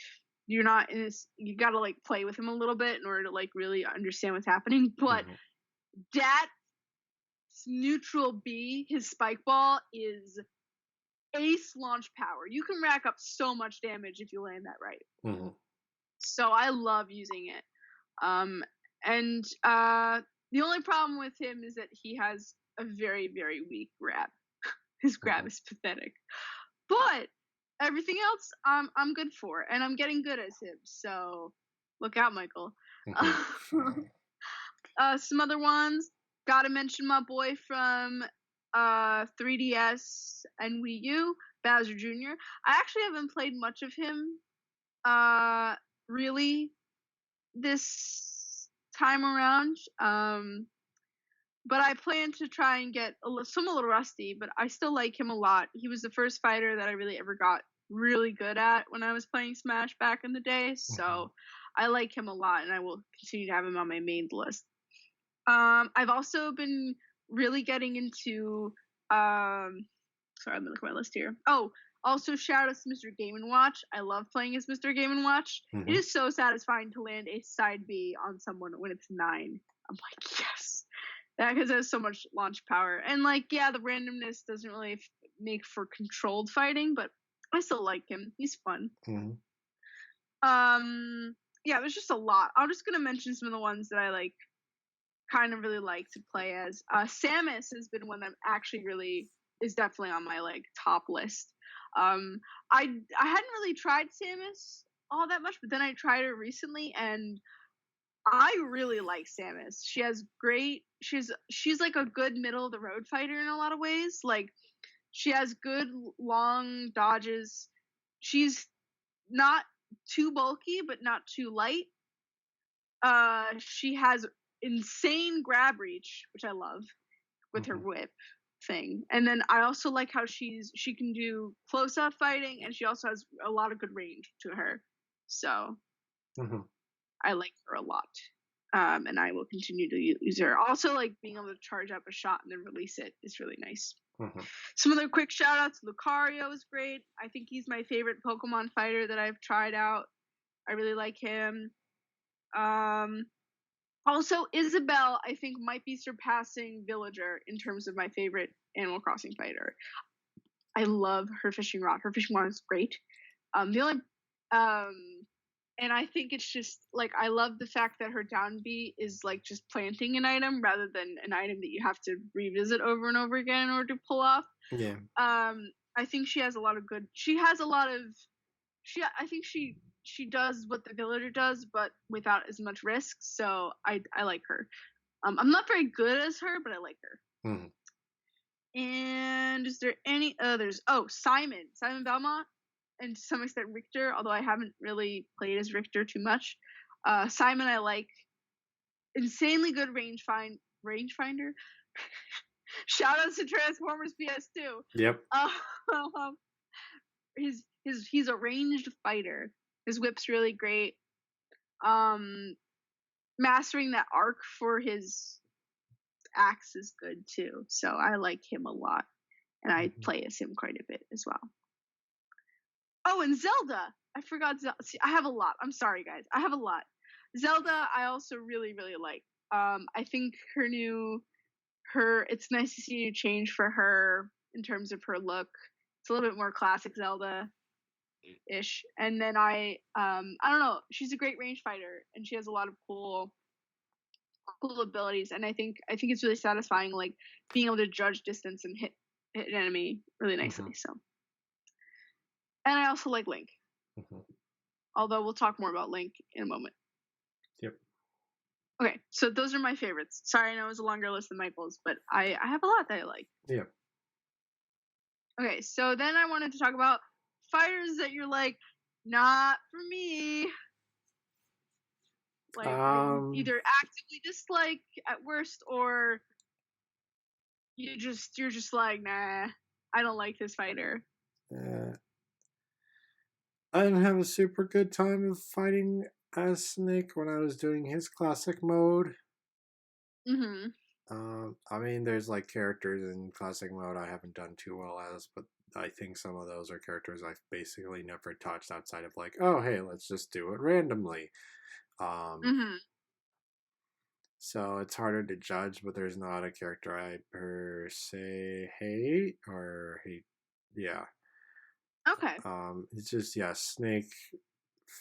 you're not in this, you gotta like play with him a little bit in order to like really understand what's happening. But that neutral B, his spike ball, is ace launch power. You can rack up so much damage if you land that right. So I love using it. And the only problem with him is that he has a very, very weak grab. His grab is pathetic. But everything else I'm good for, and I'm getting good as him. So look out, Michael. Some other ones, gotta mention my boy from 3DS and Wii U, Bowser Jr. I actually haven't played much of him really this time around. But I plan to try and get a little rusty, but I still like him a lot. He was the first fighter that I really ever got really good at when I was playing Smash back in the day. So I like him a lot, and I will continue to have him on my main list. I've also been really getting into sorry, I'm gonna look at my list here. Oh, also shout out to Mr. Game & Watch. I love playing as Mr. Game & Watch. It is so satisfying to land a side B on someone when it's 9. I'm like, yes. That because it has so much launch power. And like, yeah, the randomness doesn't really make for controlled fighting, but I still like him. He's fun. Yeah, there's just a lot. I'm just gonna mention some of the ones that I like kind of really like to play as. Samus has been one that actually really is definitely on my like top list. I hadn't really tried Samus all that much, but then I tried her recently, and I really like Samus. She's like a good middle of the road fighter in a lot of ways. Like, she has good long dodges. She's not too bulky, but not too light. She has insane grab reach, which I love, with her whip thing. And then I also like how she can do close up fighting, and she also has a lot of good range to her. So I like her a lot. And I will continue to use her. Also, like, being able to charge up a shot and then release it is really nice. Some other quick shout outs. Lucario is great. I think he's my favorite Pokemon fighter that I've tried out. I really like him. Also, Isabelle, I think, might be surpassing Villager in terms of my favorite Animal Crossing fighter. I love her fishing rod. Her fishing rod is great. And I think it's just, like, I love the fact that her down B is, like, just planting an item rather than an item that you have to revisit over and over again in order to pull off. Yeah. I think she has a lot of good... I think she does what the Villager does, but without as much risk, so I like her. I'm not very good as her, but I like her. And is there any others? Oh, Simon Belmont, and to some extent Richter, although I haven't really played as Richter too much. Simon I like. Insanely good rangefinder. Shout out to Transformers PS2. Yep. He's a ranged fighter. His whip's really great. Mastering that arc for his axe is good too. So I like him a lot, and I play as him quite a bit as well. Oh, and Zelda. I forgot Zelda. See, I have a lot. I'm sorry, guys. I have a lot. Zelda, I also really, really like. I think it's nice to see a new change for her in terms of her look. It's a little bit more classic Zelda-ish. And then I don't know. She's a great range fighter, and she has a lot of cool cool abilities, and I think it's really satisfying, like being able to judge distance and hit an enemy really nicely. So, and I also like Link. Although we'll talk more about Link in a moment. Yep. Okay, so those are my favorites. Sorry, I know it was a longer list than Michael's, but I have a lot that I like. Yeah. Okay, so then I wanted to talk about fighters that you're like, not for me. Like you either actively dislike at worst, or you're just like, nah, I don't like this fighter. I didn't have a super good time of fighting as Snake when I was doing his classic mode. I mean, there's like characters in classic mode I haven't done too well as, but I think some of those are characters I've basically never touched outside of like, oh hey, let's just do it randomly. So it's harder to judge, but there's not a character I per se hate or hate. Yeah. Okay. It's just Snake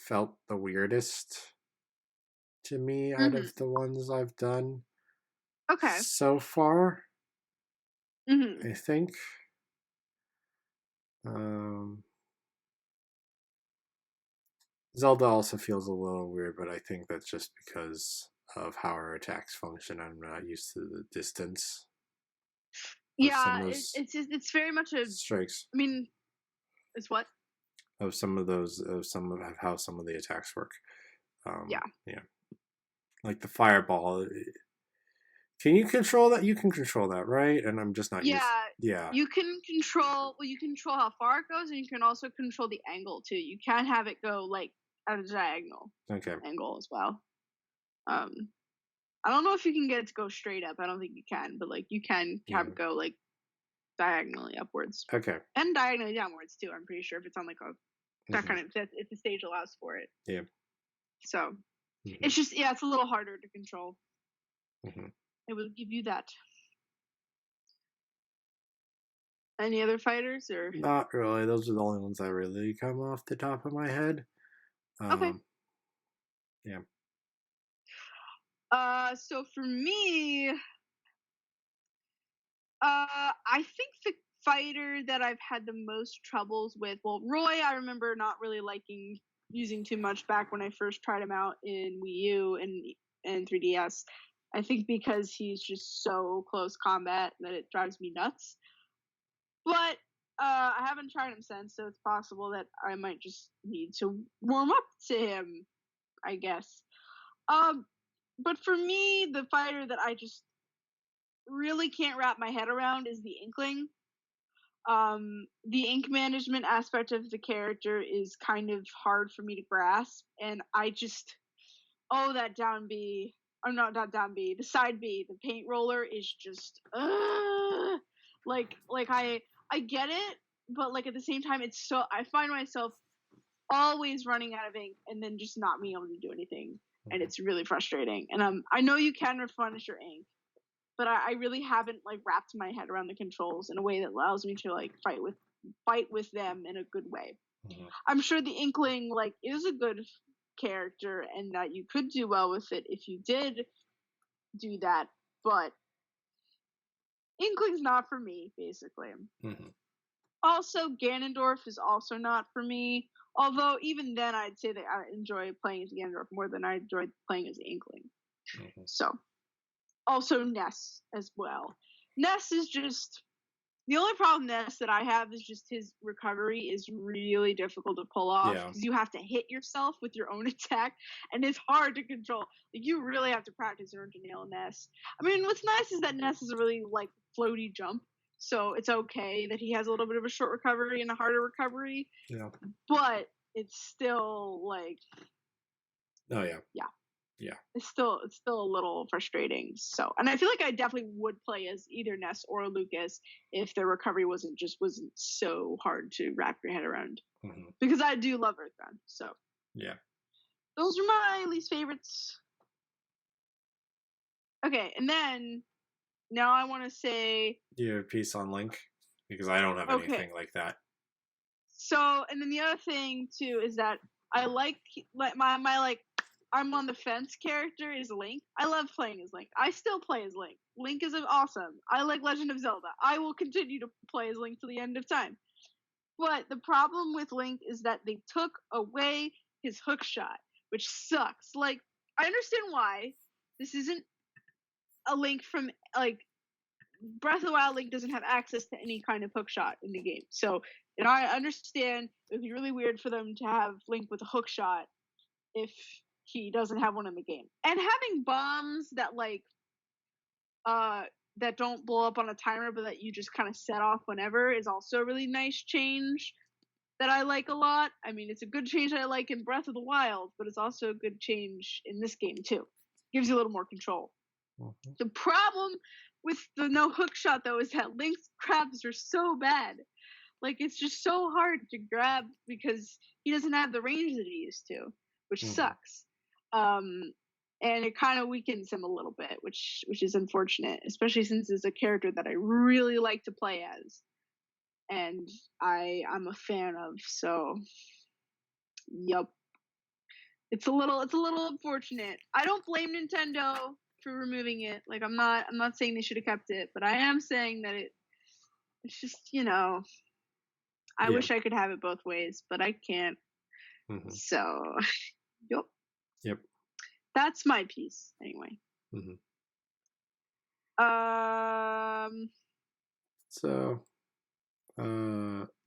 felt the weirdest to me out of the ones I've done. Okay. So far, I think. Zelda also feels a little weird, but I think that's just because of how her attacks function. I'm not used to the distance. Yeah, it's very much a strikes. I mean, it's what? Of some of how some of the attacks work. Yeah. Like the fireball. Can you control that? You can control that, right? And I'm just not used. Yeah. You can control how far it goes, and you can also control the angle too. You can't have it go like at a diagonal angle as well. I don't know if you can get it to go straight up. I don't think you can, but like you can have it go like diagonally upwards. Okay. And diagonally downwards too. I'm pretty sure if it's on like a that kind of if the stage allows for it. Yeah. So it's just it's a little harder to control. It will give you that. Any other fighters or? Not really. Those are the only ones that really come off the top of my head. Okay. Yeah. So for me, I think the fighter that I've had the most troubles with, well, Roy, I remember not really liking using too much back when I first tried him out in Wii U and 3DS. I think because he's just so close combat that it drives me nuts. But I haven't tried him since, so it's possible that I might just need to warm up to him, I guess. But for me, the fighter that I just really can't wrap my head around is the Inkling. The ink management aspect of the character is kind of hard for me to grasp, and I just that down B, or not down B, the side B, the paint roller is just like I get it, but like at the same time, it's so I find myself always running out of ink and then just not being able to do anything, and it's really frustrating. And I know you can replenish your ink, but I really haven't like wrapped my head around the controls in a way that allows me to like fight with them in a good way. I'm sure the Inkling like is a good character and that you could do well with it if you did do that, but Inkling's not for me, basically. Also, Ganondorf is also not for me. Although even then, I'd say that I enjoy playing as Ganondorf more than I enjoyed playing as Inkling. So, also Ness as well. Ness is just the only problem Ness that I have is just his recovery is really difficult to pull off because you have to hit yourself with your own attack, and it's hard to control. Like you really have to practice in order to nail Ness. I mean, what's nice is that Ness is a really like floaty jump, so it's okay that he has a little bit of a short recovery and a harder recovery. Yeah, but it's still like, yeah, it's still a little frustrating. So, and I feel like I definitely would play as either Ness or Lucas if their recovery wasn't so hard to wrap your head around. Because I do love Earthbound. So yeah, those are my least favorites. Okay, and then now I want to say your piece on Link because I don't have anything like that. So, and then the other thing too is that I like my like I'm on the fence character is Link. I love playing as Link. I still play as Link. Link is awesome. I like Legend of Zelda. I will continue to play as Link to the end of time. But the problem with Link is that they took away his hook shot, which sucks. Like, I understand why. This isn't a Link from, like, Breath of the Wild. Link doesn't have access to any kind of hook shot in the game. So, and I understand it would be really weird for them to have Link with a hook shot if he doesn't have one in the game. And having bombs that, like, that don't blow up on a timer, but that you just kind of set off whenever is also a really nice change that I like a lot. I mean, it's a good change that I like in Breath of the Wild, but it's also a good change in this game too. Gives you a little more control. Mm-hmm. The problem with the no hook shot though is that Link's grabs are so bad. Like, it's just so hard to grab because he doesn't have the range that he used to, which sucks. And it kind of weakens him a little bit, which is unfortunate, especially since it's a character that I really like to play as, and I'm a fan of. So, yup, it's a little unfortunate. I don't blame Nintendo for removing it. Like, I'm not saying they should have kept it, but I am saying that it's just, you know, I wish I could have it both ways, but I can't. Mm-hmm. So, yup. Yep. That's my piece, anyway. Mm-hmm. So,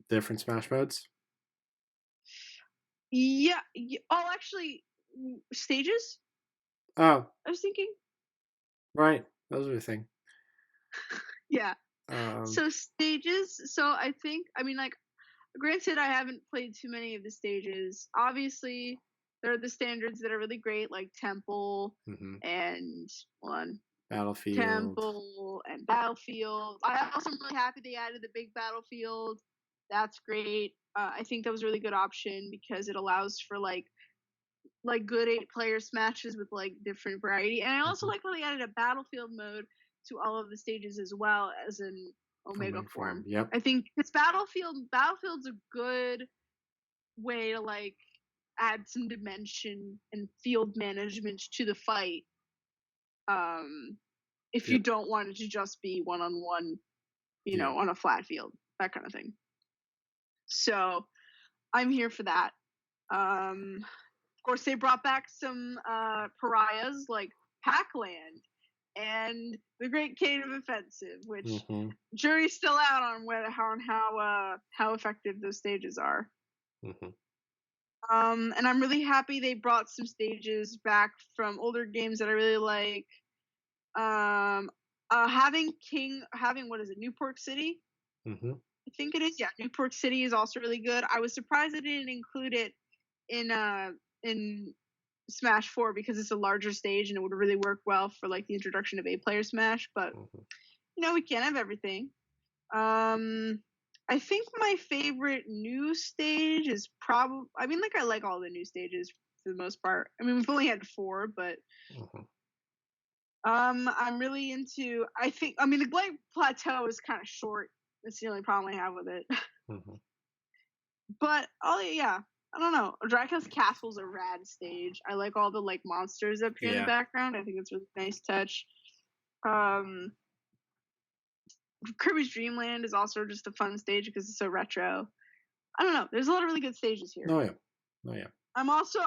different Smash modes? Yeah. Oh, actually, stages? Oh. I was thinking. Right. Those are the thing. Yeah. So, stages. So, I think, I mean, like, granted, I haven't played too many of the stages. Obviously, there are the standards that are really great, like Temple and Battlefield. Temple and Battlefield. I also am really happy they added the big Battlefield. That's great. I think that was a really good option because it allows for like good 8-player matches with like different variety. And I also like how they added a Battlefield mode to all of the stages as well as an Omega form. Yep. I think it's Battlefield's a good way to like add some dimension and field management to the fight. If you don't want it to just be one-on-one, you know, on a flat field, that kind of thing. So I'm here for that. Of course, they brought back some pariahs like Pac-Land and the Great Cave Offensive, which jury's still out on how effective those stages are. And I'm really happy they brought some stages back from older games that I really like. Having what is it, Newport City? I think it is. Yeah, Newport City is also really good. I was surprised they didn't include it in Smash 4 because it's a larger stage and it would really work well for like the introduction of 8-player Smash. But you know, we can't have everything. I think my favorite new stage is probably. I mean, like I like all the new stages for the most part. I mean, we've only had 4, but. I'm really into. I mean, the Glade Plateau is kind of short. That's the only problem I have with it. But I don't know. Dracula's Castle's a rad stage. I like all the like monsters up here in the background. I think it's a really nice touch. Kirby's Dream Land is also just a fun stage because it's so retro. I don't know. There's a lot of really good stages here. Oh yeah. I'm also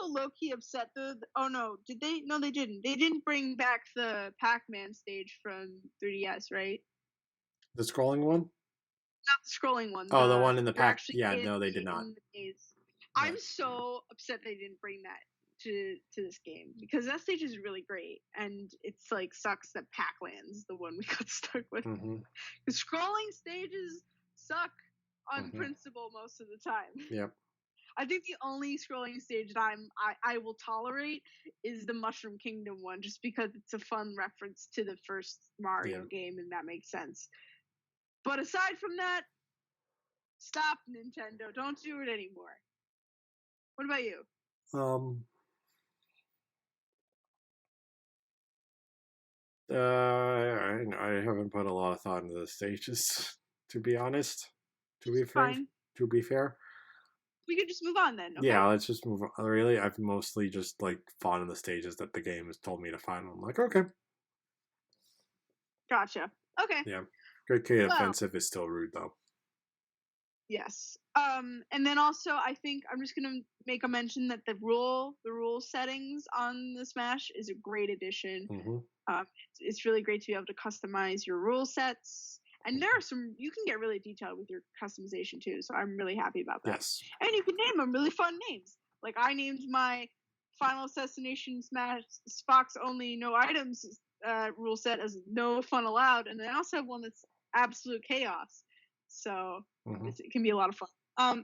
low-key upset though. Oh no, did they? No, they didn't. They didn't bring back the Pac-Man stage from 3DS, right? The scrolling one? Not the scrolling one. Oh, the one in the pack. Yeah, no, they did not. I'm so upset they didn't bring that to this game because that stage is really great, and it's like sucks that Pac-Land's the one we got stuck with. Because scrolling stages suck on principle most of the time. Yep. I think the only scrolling stage that I will tolerate is the Mushroom Kingdom one, just because it's a fun reference to the first Mario game, and that makes sense. But aside from that, stop, Nintendo. Don't do it anymore. What about you? I haven't put a lot of thought into the stages, to be honest. To be fair. we could just move on then. Okay? Yeah, let's just move on. Really, I've mostly just like fought in the stages that the game has told me to find. I'm like, okay. Gotcha. Okay. Yeah. Great K Well, offensive is still rude though. yes. And then also I think I'm just gonna make a mention that the rule settings on the Smash is a great addition. Mm-hmm. It's really great to be able to customize your rule sets. And there are some, you can get really detailed with your customization too. So I'm really happy about that. Yes. And you can name them really fun names. Like I named my Final Assassination Smash Fox only no items rule set as no fun allowed. And then I also have one that's absolute chaos. So it can be a lot of fun.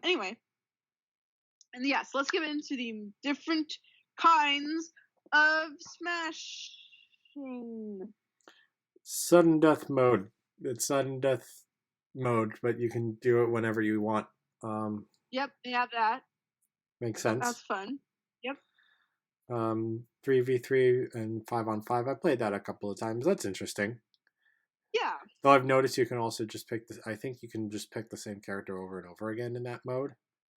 Anyway. And yes, let's get into the different kinds of smashing. Sudden death mode. It's sudden death mode, but you can do it whenever you want. Yep, they have that. Makes sense. That's fun. Yep. 3v3 and 5-on-5. I played that a couple of times. That's interesting. Yeah. Though I've noticed you can also just pick this. I think you can just pick the same character over and over again in that mode,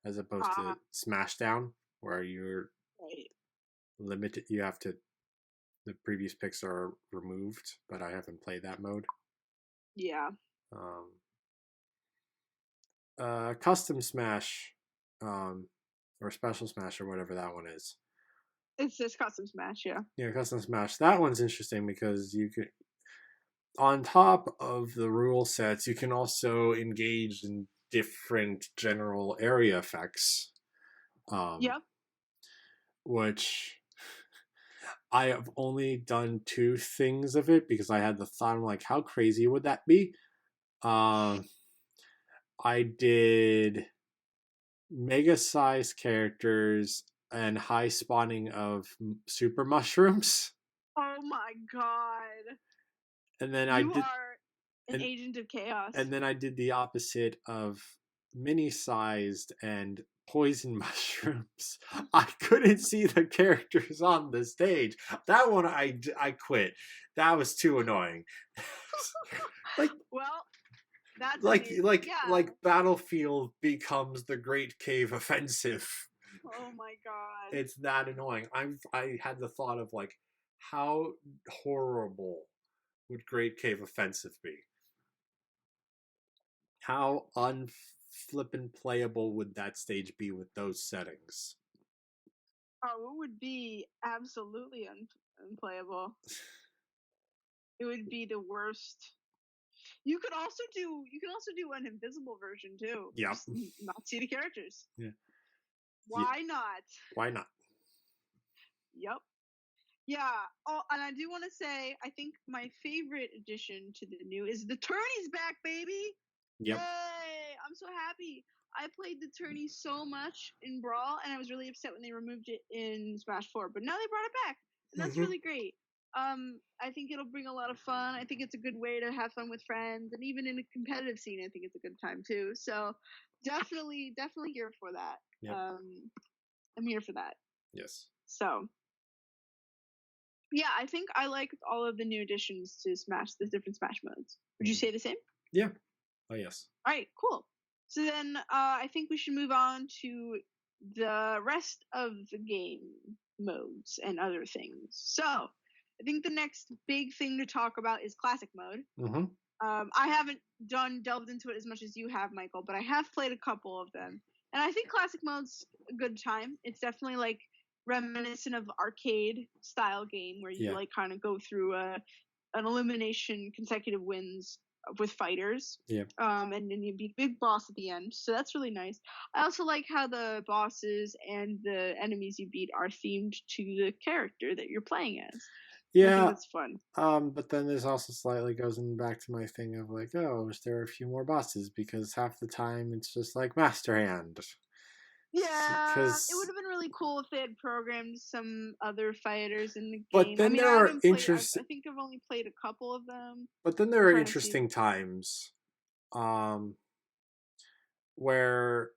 as opposed to Smashdown, where you're limited. You have to. The previous picks are removed, but I haven't played that mode. Yeah. Custom Smash, or Special Smash, or whatever that one is. It's just Custom Smash, yeah. Yeah, Custom Smash. That one's interesting because you can, on top of the rule sets, you can also engage in different general area effects. Yep. Which I have only done 2 things of it because I had the thought, I'm like, how crazy would that be? I did mega size characters and high spawning of super mushrooms. Oh my god. And then you are an agent of chaos. And then I did the opposite of mini sized and poison mushrooms. I couldn't see the characters on the stage. That one I quit. That was too annoying. Well, that's like Battlefield becomes the Great Cave Offensive. Oh my god. It's that annoying. I had the thought of like, how horrible would Great Cave Offensive be? How unflippin' playable would that stage be with those settings? Oh, it would be absolutely unplayable. It would be the worst. You could also do an invisible version too. Yeah. Not see the characters. Yeah. Why not? Why not? Yep. Yeah. Oh, and I do want to say, I think my favorite addition to the new is the tourney's back, baby. Yep. Yay! I'm so happy. I played the tourney so much in Brawl, and I was really upset when they removed it in Smash 4. But now they brought it back, and that's really great. I think it'll bring a lot of fun. I think it's a good way to have fun with friends, and even in a competitive scene, I think it's a good time too. So definitely here for that. Yep. I'm here for that. Yes. So yeah, I think I like all of the new additions to Smash, the different Smash modes. Would you say the same? Yeah. Oh yes. All right, cool. So then I think we should move on to the rest of the game modes and other things. So I think the next big thing to talk about is classic mode. Mm-hmm. I haven't delved into it as much as you have, Michael, but I have played a couple of them. And I think classic mode's a good time. It's definitely like reminiscent of arcade style game where you like kind of go through an elimination consecutive wins with fighters. Yeah. And then you beat big boss at the end. So that's really nice. I also like how the bosses and the enemies you beat are themed to the character that you're playing as. Yeah. I think that's fun. But then there's also slightly goes back to my thing of like, oh, is there a few more bosses? Because half the time it's just like Master Hand. Yeah, it would have been really cool if they had programmed some other fighters in the game. But then there are interesting. I think I've only played a couple of them. But then there are interesting times, where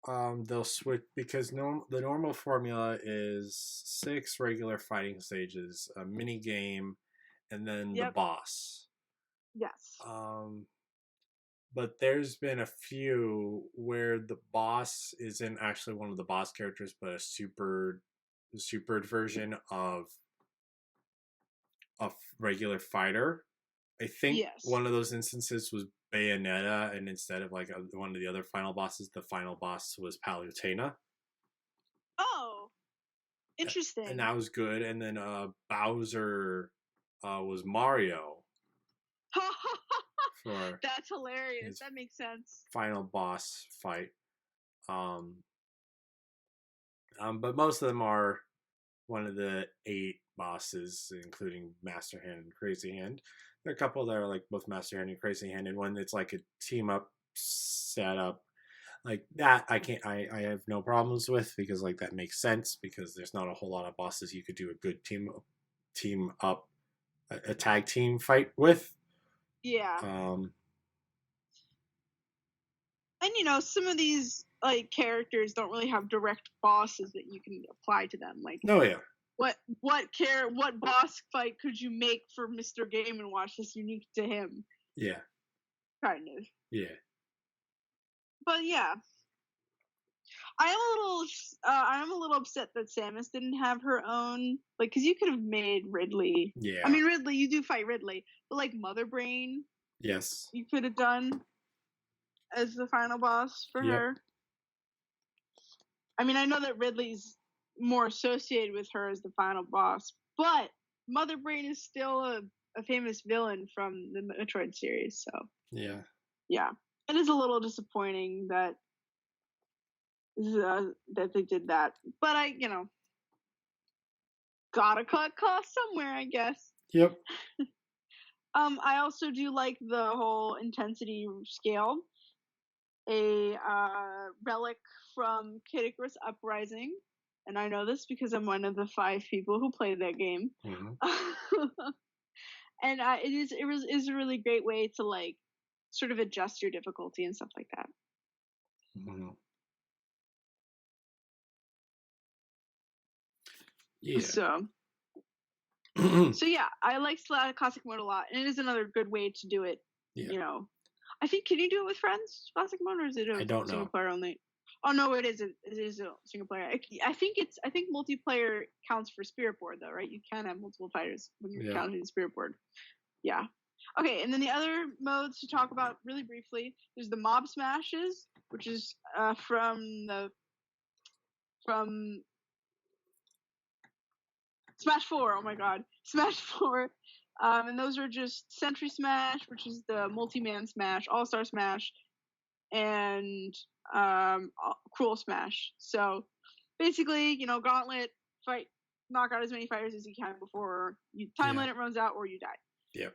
they'll switch because the normal formula is 6 regular fighting stages, a mini game, and then the boss. Yes. but there's been a few where the boss isn't actually one of the boss characters, but a supered version of a regular fighter. I think Yes. one of those instances was Bayonetta, and instead of like one of the other final bosses, the final boss was Palutena. Oh, And interesting. that was good. And then Bowser was Mario for That's hilarious. his That makes sense. final boss fight. Um, but most of them are one of the 8 bosses, including Master Hand and Crazy Hand. There are a couple that are like both Master Hand and Crazy Hand, and one that's like a team up setup. Like that, I have no problems with, because like that makes sense, because there's not a whole lot of bosses you could do a good team up a tag team fight with. Yeah. Um, And you know, some of these like characters don't really have direct bosses that you can apply to them. Like oh yeah, what boss fight could you make for Mr. Game and Watch that's unique to him? yeah, Kind of. yeah. But yeah. I'm a little upset that Samus didn't have her own, like, because you could have made Ridley. Yeah. I mean, Ridley, you do fight Ridley, but like Mother Brain, Yes. you could have done as the final boss for her. I mean, I know that Ridley's more associated with her as the final boss, but Mother Brain is still a famous villain from the Metroid series, so yeah, it is a little disappointing that they did that, but gotta cut costs somewhere, I guess. Yep. I also do like the whole intensity scale. A relic from Kid Icarus Uprising, and I know this because I'm one of the 5 people who played that game. Mm-hmm. And it is a really great way to like sort of adjust your difficulty and stuff like that. Mm-hmm. Yeah. So yeah, I like classic mode a lot, and it is another good way to do it. Yeah. You know, I think, can you do it with friends, classic mode, or is it a single player only? Oh no, it isn't. It is a single player. I think multiplayer counts for Spirit Board though, right? You can have multiple fighters when you're counting Spirit Board. Yeah. Okay, and then the other modes to talk about really briefly. There's the mob smashes, which is from Smash 4. Oh my god, Smash 4. And those are just Sentry Smash, which is the multi-man smash, All-Star Smash, and Cruel Smash. So basically, Gauntlet, fight, knock out as many fighters as you can before time limit runs out or you die. Yep.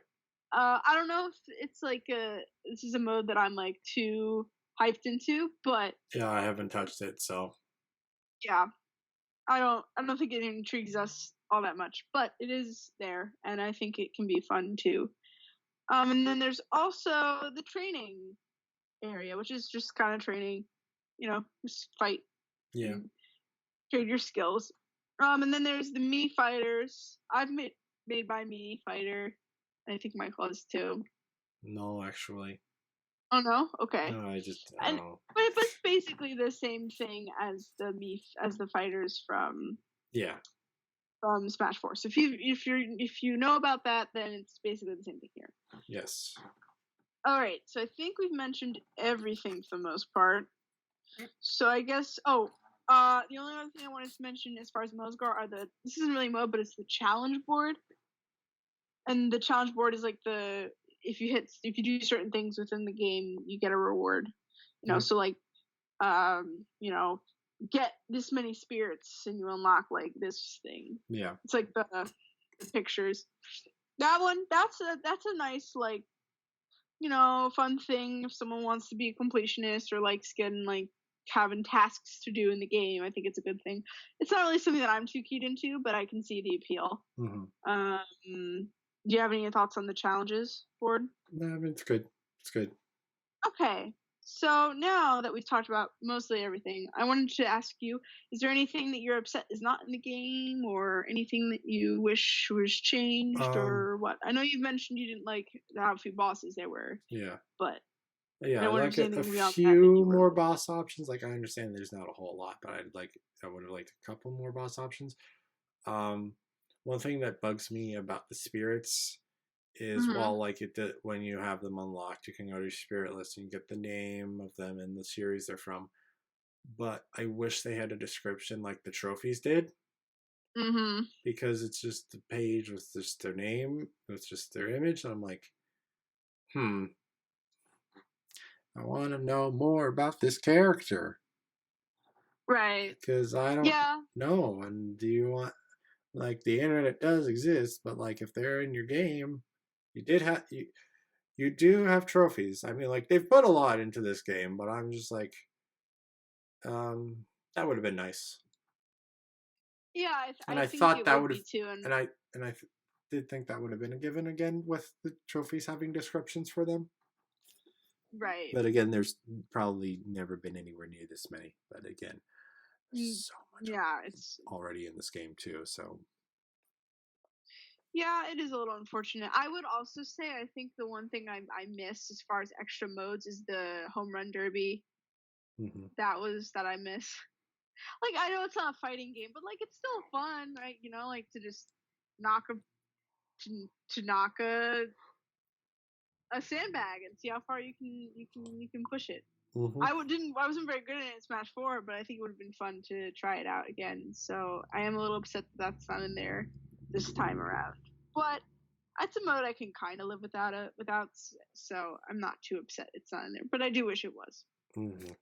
I don't know if it's like this is a mode that I'm like too hyped into, but yeah, I haven't touched it, so yeah, I don't think it intrigues us all that much, but it is there, and I think it can be fun too. And then there's also the training area, which is just kind of training, just fight, trade your skills. And then there's the Mii fighters. I've made by Mii fighter. I think Michael has too. No, actually. Oh no, okay. No, I don't know. But it's basically the same thing as the fighters from Smash 4. So if you know about that, then it's basically the same thing here. Yes. All right. So I think we've mentioned everything for the most part. So I guess the only other thing I wanted to mention as far as modes go are this isn't really mode, but it's the challenge board. And the challenge board is like if you do certain things within the game, you get a reward. So like get this many spirits and you unlock like this thing. Yeah. It's like the pictures. That one, that's a nice like fun thing if someone wants to be a completionist or likes getting like having tasks to do in the game. I think it's a good thing. It's not really something that I'm too keyed into, but I can see the appeal. Mm-hmm. Do you have any thoughts on the challenges board? No, it's good. It's good. Okay. So now that we've talked about mostly everything, I wanted to ask you, is there anything that you're upset is not in the game, or anything that you wish was changed, or what? I know you've mentioned you didn't like how few bosses there were. Yeah. But Yeah, I I don't want like to do a anything beyond that that few you more were. boss options. Like I understand there's not a whole lot, but I would have liked a couple more boss options. Um, one thing that bugs me about the spirits is Mm-hmm. well, like when you have them unlocked, you can go to your spirit list and you get the name of them and the series they're from. But I wish they had a description like the trophies did, Mm-hmm. because it's just the page with just their name, with just their image, and I'm like, I want to know more about this character Right. because I don't Yeah. know. And do you want like the internet does exist, but like if they're in your game, you did have you do have trophies. I mean, like they've put a lot into this game, but I'm just like, um, that would have been nice. Yeah. And I I think thought it that would would have, be too. And and I did think that would have been a given again with the trophies having descriptions for them. right. But again, there's probably never been anywhere near this many. But again, Mm, there's so much yeah. It's already in this game too. So Yeah, it is a little unfortunate. I would also say I think the one thing I miss as far as extra modes is the home run derby. mhm. That I miss. Like I know it's not a fighting game, but like it's still fun, right? You know, like to just knock a to knock a sandbag and see how far you can push it. Mhm. I wasn't very good at it in Smash 4, but I think it would have been fun to try it out again. So I am a little upset that that's not in there this time around. But it's a mode I can kind of live without, so I'm not too upset it's not in there. But I do wish it was. Mhm.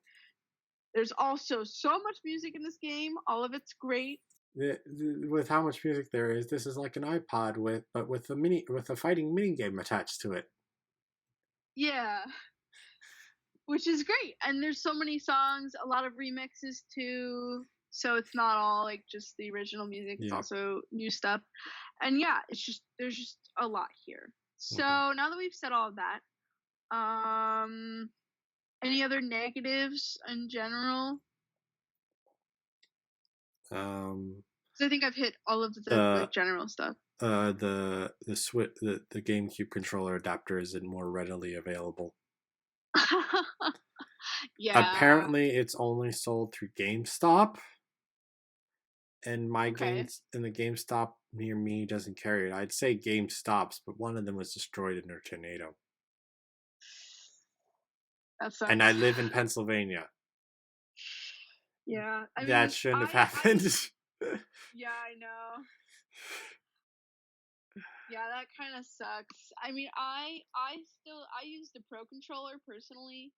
There's also so much music in this game. All of it's great. With how much music there is, this is like an iPod with a fighting mini game attached to it. Yeah, which is great. And there's so many songs, a lot of remixes too. So it's not all like just the original music. It's Yeah. also new stuff. And yeah, there's just a lot here. So Mhm. now that we've said all of that, any other negatives in general? So I think I've hit all of the The like general stuff. the GameCube controller adapter isn't more readily available. Yeah. Apparently, it's only sold through GameStop, and my Okay. games in the GameStop near me doesn't carry it. I'd say GameStops, but one of them was destroyed in a tornado. That And I sucks. live in Pennsylvania. Yeah. I That mean, shouldn't have I happened. yeah, I know. Yeah, that kind of sucks. I mean, I use the Pro controller personally,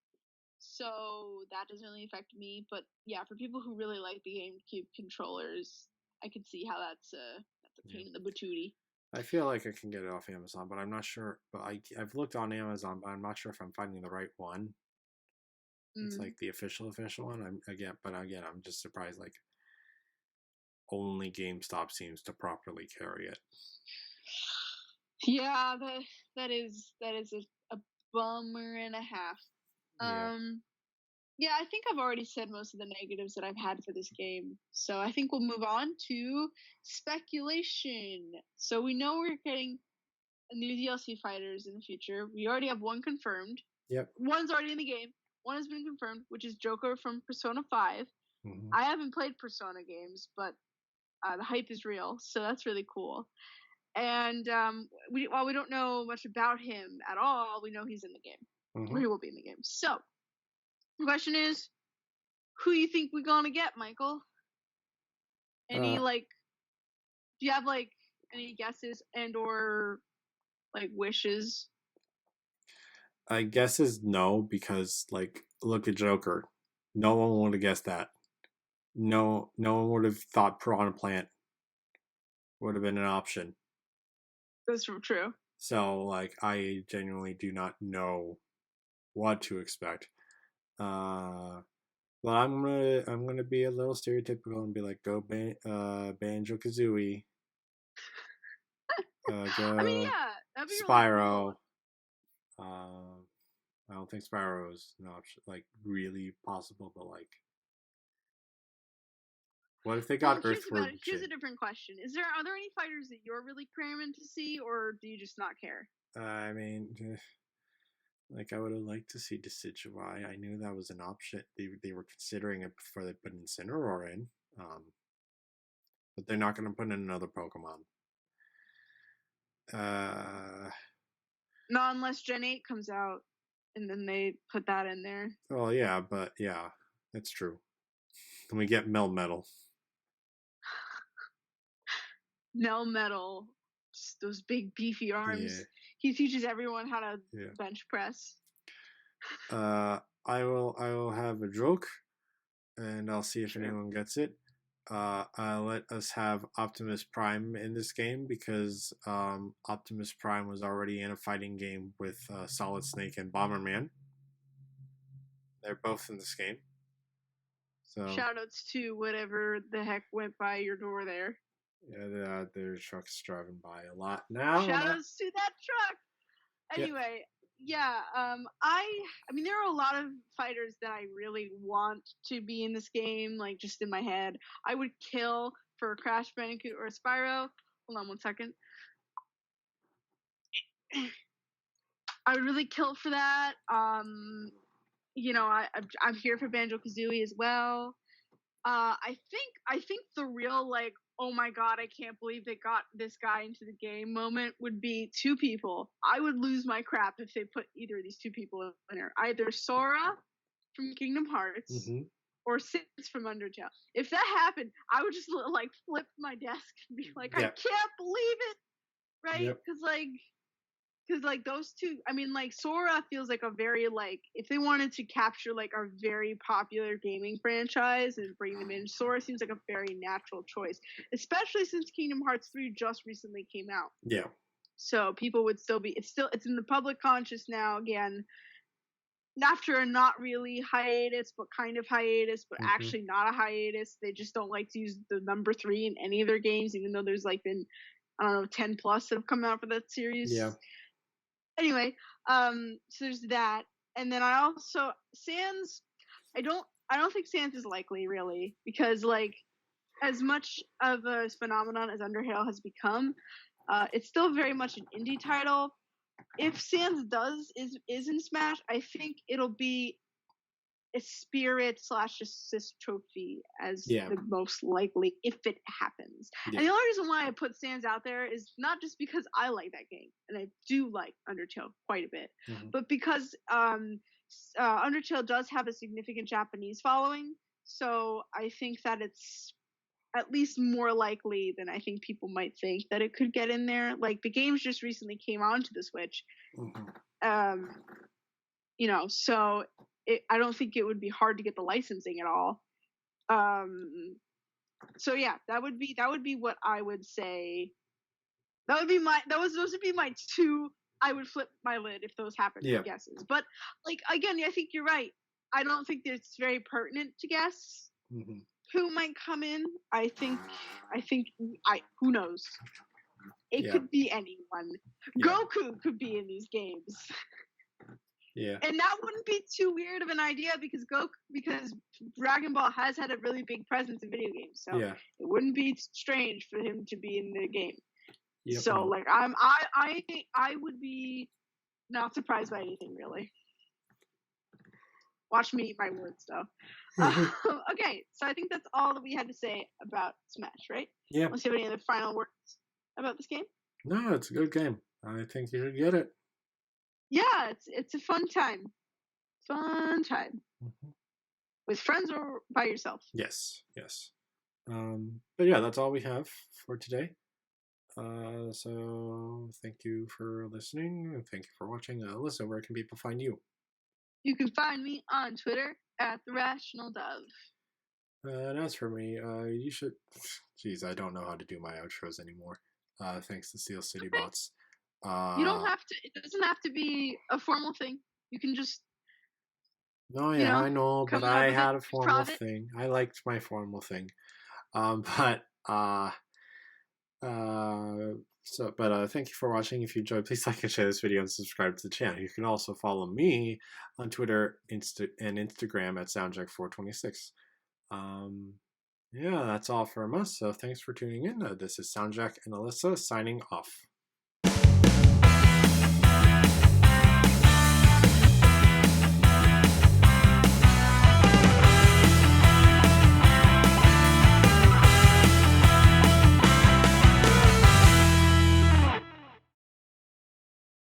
so that doesn't really affect me. But yeah, for people who really like the GameCube controllers, I can see how that's a Yeah. pain in the patootie. I feel like I can get it off Amazon, but I'm not sure. But I've looked on Amazon, but I'm not sure if I'm finding the right one. It's Mm. like the official one. I'm just surprised. Like only GameStop seems to properly carry it. Yeah, that is a bummer and a half. Yeah. Yeah, I think I've already said most of the negatives that I've had for this game. So I think we'll move on to speculation. So we know we're getting a new DLC fighters in the future. We already have one confirmed. Yep. One's already in the game. One has been confirmed, which is Joker from Persona 5. Mm-hmm. I haven't played Persona games, but the hype is real, so that's really cool. And while we don't know much about him at all, we know he's in the game, Mm-hmm. or he will be in the game. So the question is, who you think we're gonna get, Michael? Any like, do you have like any guesses and or like wishes? I guess is no, because like look at Joker. No one would have guessed that. No one would have thought Piranha Plant would have been an option. That's true. So like I genuinely do not know what to expect. Well, I'm gonna be a little stereotypical and be like, go Banjo Kazooie, I mean, go yeah, that'd be really Spyro. cool. I don't think Spyro is an option, like really possible, but like, what if they Well, got Earthward here's a Jim? different question: are there any fighters that you're really cramming to see, or do you just not care? I mean, Like, I would have liked to see Decidueye. I knew that was an option. They were considering it before they put Incineroar in. But they're not going to put in another Pokemon. Not unless Gen 8 comes out, and then they put that in there. Well, yeah, but yeah, that's true. Then we get Melmetal. Melmetal, just those big beefy arms. Yeah. He teaches everyone how to bench press. I will have a joke, and I'll see if anyone gets it. I'll let us have Optimus Prime in this game because Optimus Prime was already in a fighting game with Solid Snake and Bomberman. They're both in this game. So shoutouts to whatever the heck went by your door there. Yeah, their truck's driving by a lot now. Shoutouts to that truck. Anyway, I mean, there are a lot of fighters that I really want to be in this game, like just in my head. I would kill for a Crash Bandicoot or a Spyro. Hold on one second. I would really kill for that. You know, I'm here for Banjo-Kazooie as well. I think the real, like, oh my god, I can't believe they got this guy into the game moment would be two people. I would lose my crap if they put either of these two people in there. Either Sora from Kingdom Hearts or Sans from Undertale. If that happened, I would just like flip my desk and be like, I can't believe it, right? Because like those two, I mean, like Sora feels like a very, like, if they wanted to capture like a very popular gaming franchise and bring them in, Sora seems like a very natural choice, especially since Kingdom Hearts 3 just recently came out. Yeah. So people would still be, it's in the public conscious now again, after a not really hiatus, but kind of hiatus, but actually not a hiatus. They just don't like to use the number 3 in any of their games, even though there's like been, I don't know, 10 plus that have come out for that series. Yeah. Anyway, so there's that, and then I also Sans. I don't think Sans is likely really, because like as much of a phenomenon as Undertale has become, it's still very much an indie title. If Sans is in Smash, I think it'll be a Spirit / Assist trophy as the most likely if it happens. And the only reason why I put Sans out there is not just because I like that game, and I do like Undertale quite a bit, but because Undertale does have a significant Japanese following, so I think that it's at least more likely than I think people might think that it could get in there. Like, the games just recently came onto the Switch. You know, so I don't think it would be hard to get the licensing at all. So yeah, that would be what I would say. Those would be my two. I would flip my lid if those happened. Guesses, but like again, I think you're right. I don't think it's very pertinent to guess who might come in. I think who knows. It could be anyone. Goku could be in these games. Yeah. And that wouldn't be too weird of an idea because Dragon Ball has had a really big presence in video games, so it wouldn't be strange for him to be in the game. So like I would be not surprised by anything really. Watch me eat my words though. Okay, so I think that's all that we had to say about Smash, right? Yeah. Unless you have any other final words about this game? No, it's a good game. I think you should get it. Yeah, it's a fun time. With friends or by yourself. Yes. But yeah, that's all we have for today. So thank you for listening. And thank you for watching. Alyssa, where can people find you? You can find me on Twitter at @TheRationalDove. And as for me, you should. Jeez, I don't know how to do my outros anymore. Thanks to Steel City Bots. You don't have to. It doesn't have to be a formal thing. You can just. No, yeah, I know, but I had a formal thing. I liked my formal thing, but thank you for watching. If you enjoyed, please like and share this video and subscribe to the channel. You can also follow me on Twitter, and Instagram at SoundJack426. Yeah, that's all from us. So thanks for tuning in. This is SoundJack and Alyssa signing off.